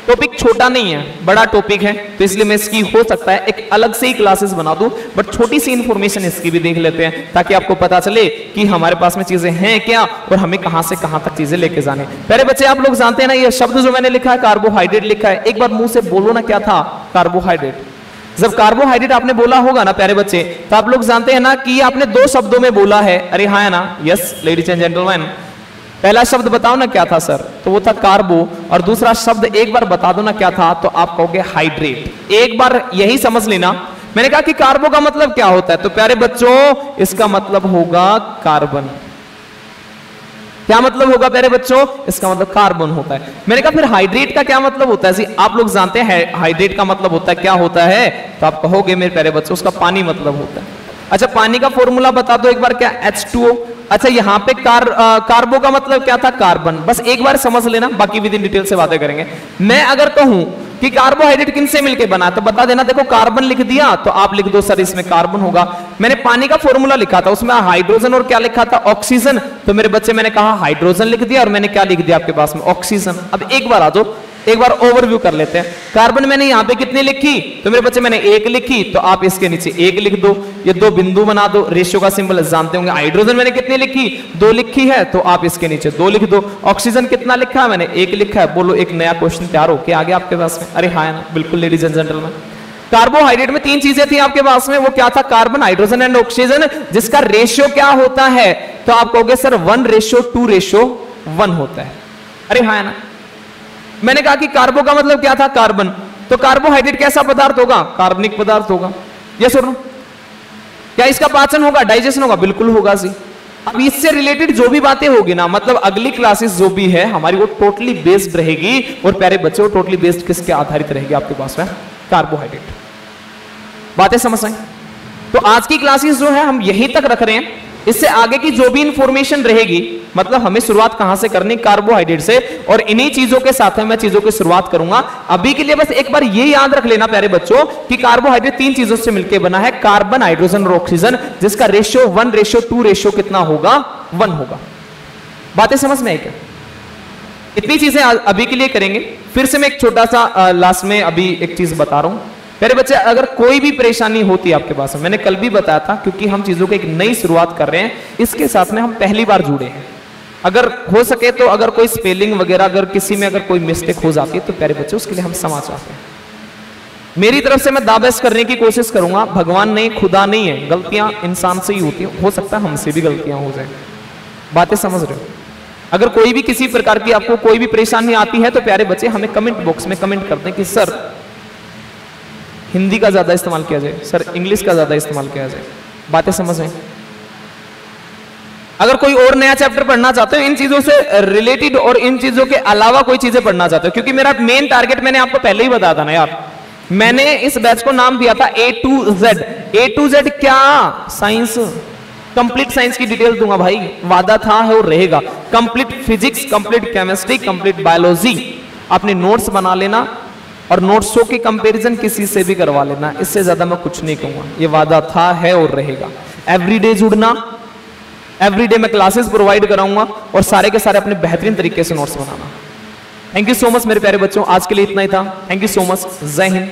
टॉपिक छोटा नहीं है, बड़ा टॉपिक है, तो इसलिए मैं इसकी हो सकता है एक अलग से ही क्लासेस बना दूं, बट छोटी सी इंफॉर्मेशन इसकी भी देख लेते हैं ताकि आपको पता चले कि हमारे पास में चीजें हैं क्या और हमें कहां से कहां तक चीजें लेके जाने। पहले बच्चे आप लोग जानते हैं ना, ये शब्द जो मैंने लिखा है कार्बोहाइड्रेट लिखा है, एक बार मुंह से बोलो ना क्या था कार्बोहाइड्रेट? जब कार्बोहाइड्रेट आपने बोला होगा ना प्यारे बच्चे, तो आप लोग जानते हैं ना कि आपने दो शब्दों में बोला है। अरे हाँ है ना, यस लेडीज एंड जेंटलमैन। पहला शब्द बताओ ना क्या था सर, तो वो था कार्बो, और दूसरा शब्द एक बार बता दो ना क्या था, तो आप कहोगे हाइड्रेट। एक बार यही समझ लेना, मैंने कहा कि कार्बो का मतलब क्या होता है, तो प्यारे बच्चों इसका मतलब होगा कार्बन। क्या मतलब होगा प्यारे बच्चों, इसका मतलब कार्बन होता है। मैंने कहा फिर हाइड्रेट का क्या मतलब होता है, आप लोग जानते हैं हाइड्रेट का मतलब होता है क्या होता है, तो आप कहोगे मेरे प्यारे बच्चों उसका पानी मतलब होता है। अच्छा पानी का फॉर्मूला बता दो एक बार, क्या H2O। अच्छा यहाँ पे कार्बो का मतलब क्या था, कार्बन। बस एक बार समझ लेना, बाकी विद इन डिटेल से बातें करेंगे। मैं अगर कहूं कि कार्बोहाइड्रेट किनसे मिलके बना, तो बता देना, देखो कार्बन लिख दिया तो आप लिख दो सर इसमें कार्बन होगा। मैंने पानी का फॉर्मूला लिखा था, उसमें हाइड्रोजन और क्या लिखा था, ऑक्सीजन। तो मेरे बच्चे मैंने कहा हाइड्रोजन लिख दिया और मैंने क्या लिख दिया आपके पास में, ऑक्सीजन। अब एक बार आ जाओ, एक बार ओवरव्यू कर लेते हैं। कार्बन मैंने यहाँ पे कितनी लिखी, तो मेरे बच्चे मैंने एक लिखी, तो आप इसके नीचे एक लिख दो, ये दो बिंदु बना दो, रेशियो का सिंबल जानते होंगे। हाइड्रोजन मैंने कितनी लिखी, दो लिखी है, तो आप इसके नीचे दो लिख दो। ऑक्सीजन कितना लिखा है, मैंने एक लिखा है। बोलो एक नया क्वेश्चन तैयार हो क्या आ गया आपके पास में। अरे हाँ ना, बिल्कुल लेडीज एंड जेंटलमैन। कार्बोहाइड्रेट में तीन चीजें थी आपके पास में, वो क्या था, कार्बन, हाइड्रोजन एंड ऑक्सीजन, जिसका रेशियो क्या होता है, तो आप कहोगे सर 1:2:1 होता है। अरे हाँ ना, मैंने कहा कि कार्बो का मतलब क्या था, कार्बन। तो कार्बोहाइड्रेट कैसा पदार्थ होगा, कार्बनिक पदार्थ होगा। यस और नो, क्या इसका पाचन होगा, डाइजेशन होगा, बिल्कुल होगा जी। अब इससे रिलेटेड जो भी बातें होगी ना, मतलब अगली क्लासेस जो भी है हमारी, वो टोटली बेस्ड रहेगी। और प्यारे बच्चे वो टोटली बेस्ड किसके आधारित रहेगी आपके पास में, कार्बोहाइड्रेट। बातें समझ आए। तो आज की क्लासेस जो है हम यहीं तक रख रहे हैं। इससे आगे की जो भी इंफॉर्मेशन रहेगी, मतलब हमें शुरुआत कहां से करनी, कार्बोहाइड्रेट से, और इन्हीं चीजों के साथ मैं चीजों की शुरुआत करूंगा। अभी के लिए बस एक बार ये याद रख लेना प्यारे बच्चों कि कार्बोहाइड्रेट तीन चीजों से मिलकर बना है, कार्बन, हाइड्रोजन और ऑक्सीजन, जिसका रेशियो 1:2 कितना होगा, 1 होगा। बातें समझ में आई क्या? इतनी चीजें अभी के लिए करेंगे। फिर से मैं एक छोटा सा लास्ट में अभी एक चीज बता रहा हूं मेरे बच्चे, अगर कोई भी परेशानी होती है आपके पास में, मैंने कल भी बताया था, क्योंकि हम चीजों की एक नई शुरुआत कर रहे हैं, इसके साथ में हम पहली बार जुड़े हैं। अगर हो सके तो अगर कोई स्पेलिंग वगैरह अगर किसी में अगर कोई मिस्टेक हो जाती है तो प्यारे बच्चे उसके लिए हम क्षमा चाहते हैं। मेरी तरफ से मैं दाबेस करने की कोशिश करूंगा। भगवान नहीं, खुदा नहीं है, गलतियां इंसान से ही होती है, हो सकता है हमसे भी गलतियां हो जाए। बातें समझ रहे हो? अगर कोई भी किसी प्रकार की आपको कोई भी परेशानी आती है तो प्यारे बच्चे हमें कमेंट बॉक्स में कमेंट कर दें कि सर हिंदी का ज्यादा इस्तेमाल किया जाए, सर इंग्लिश का ज्यादा इस्तेमाल किया जाए। बातें समझ में? अगर कोई और नया चैप्टर पढ़ना चाहते हो इन चीजों से रिलेटेड और इन चीजों के अलावा कोई चीजें पढ़ना चाहते हो, क्योंकि मेरा मेन टारगेट मैंने आपको पहले ही बताया था ना यार, मैंने इस बैच को नाम दिया था A to Z। A to Z क्या, साइंस, कंप्लीट साइंस की डिटेल दूंगा भाई, वादा था है और रहेगा। Complete physics, complete chemistry, complete biology. अपने नोट्स बना लेना और नोट्सों की कंपैरिजन किसी से भी करवा लेना, इससे ज्यादा मैं कुछ नहीं कहूंगा, ये वादा था है और रहेगा। एवरीडे जुड़ना, एवरीडे मैं क्लासेस प्रोवाइड कराऊंगा और सारे के सारे अपने बेहतरीन तरीके से notes banana. Thank you so much मेरे प्यारे बच्चों, आज के लिए इतना ही था। थैंक यू सो मच, जय हिंद।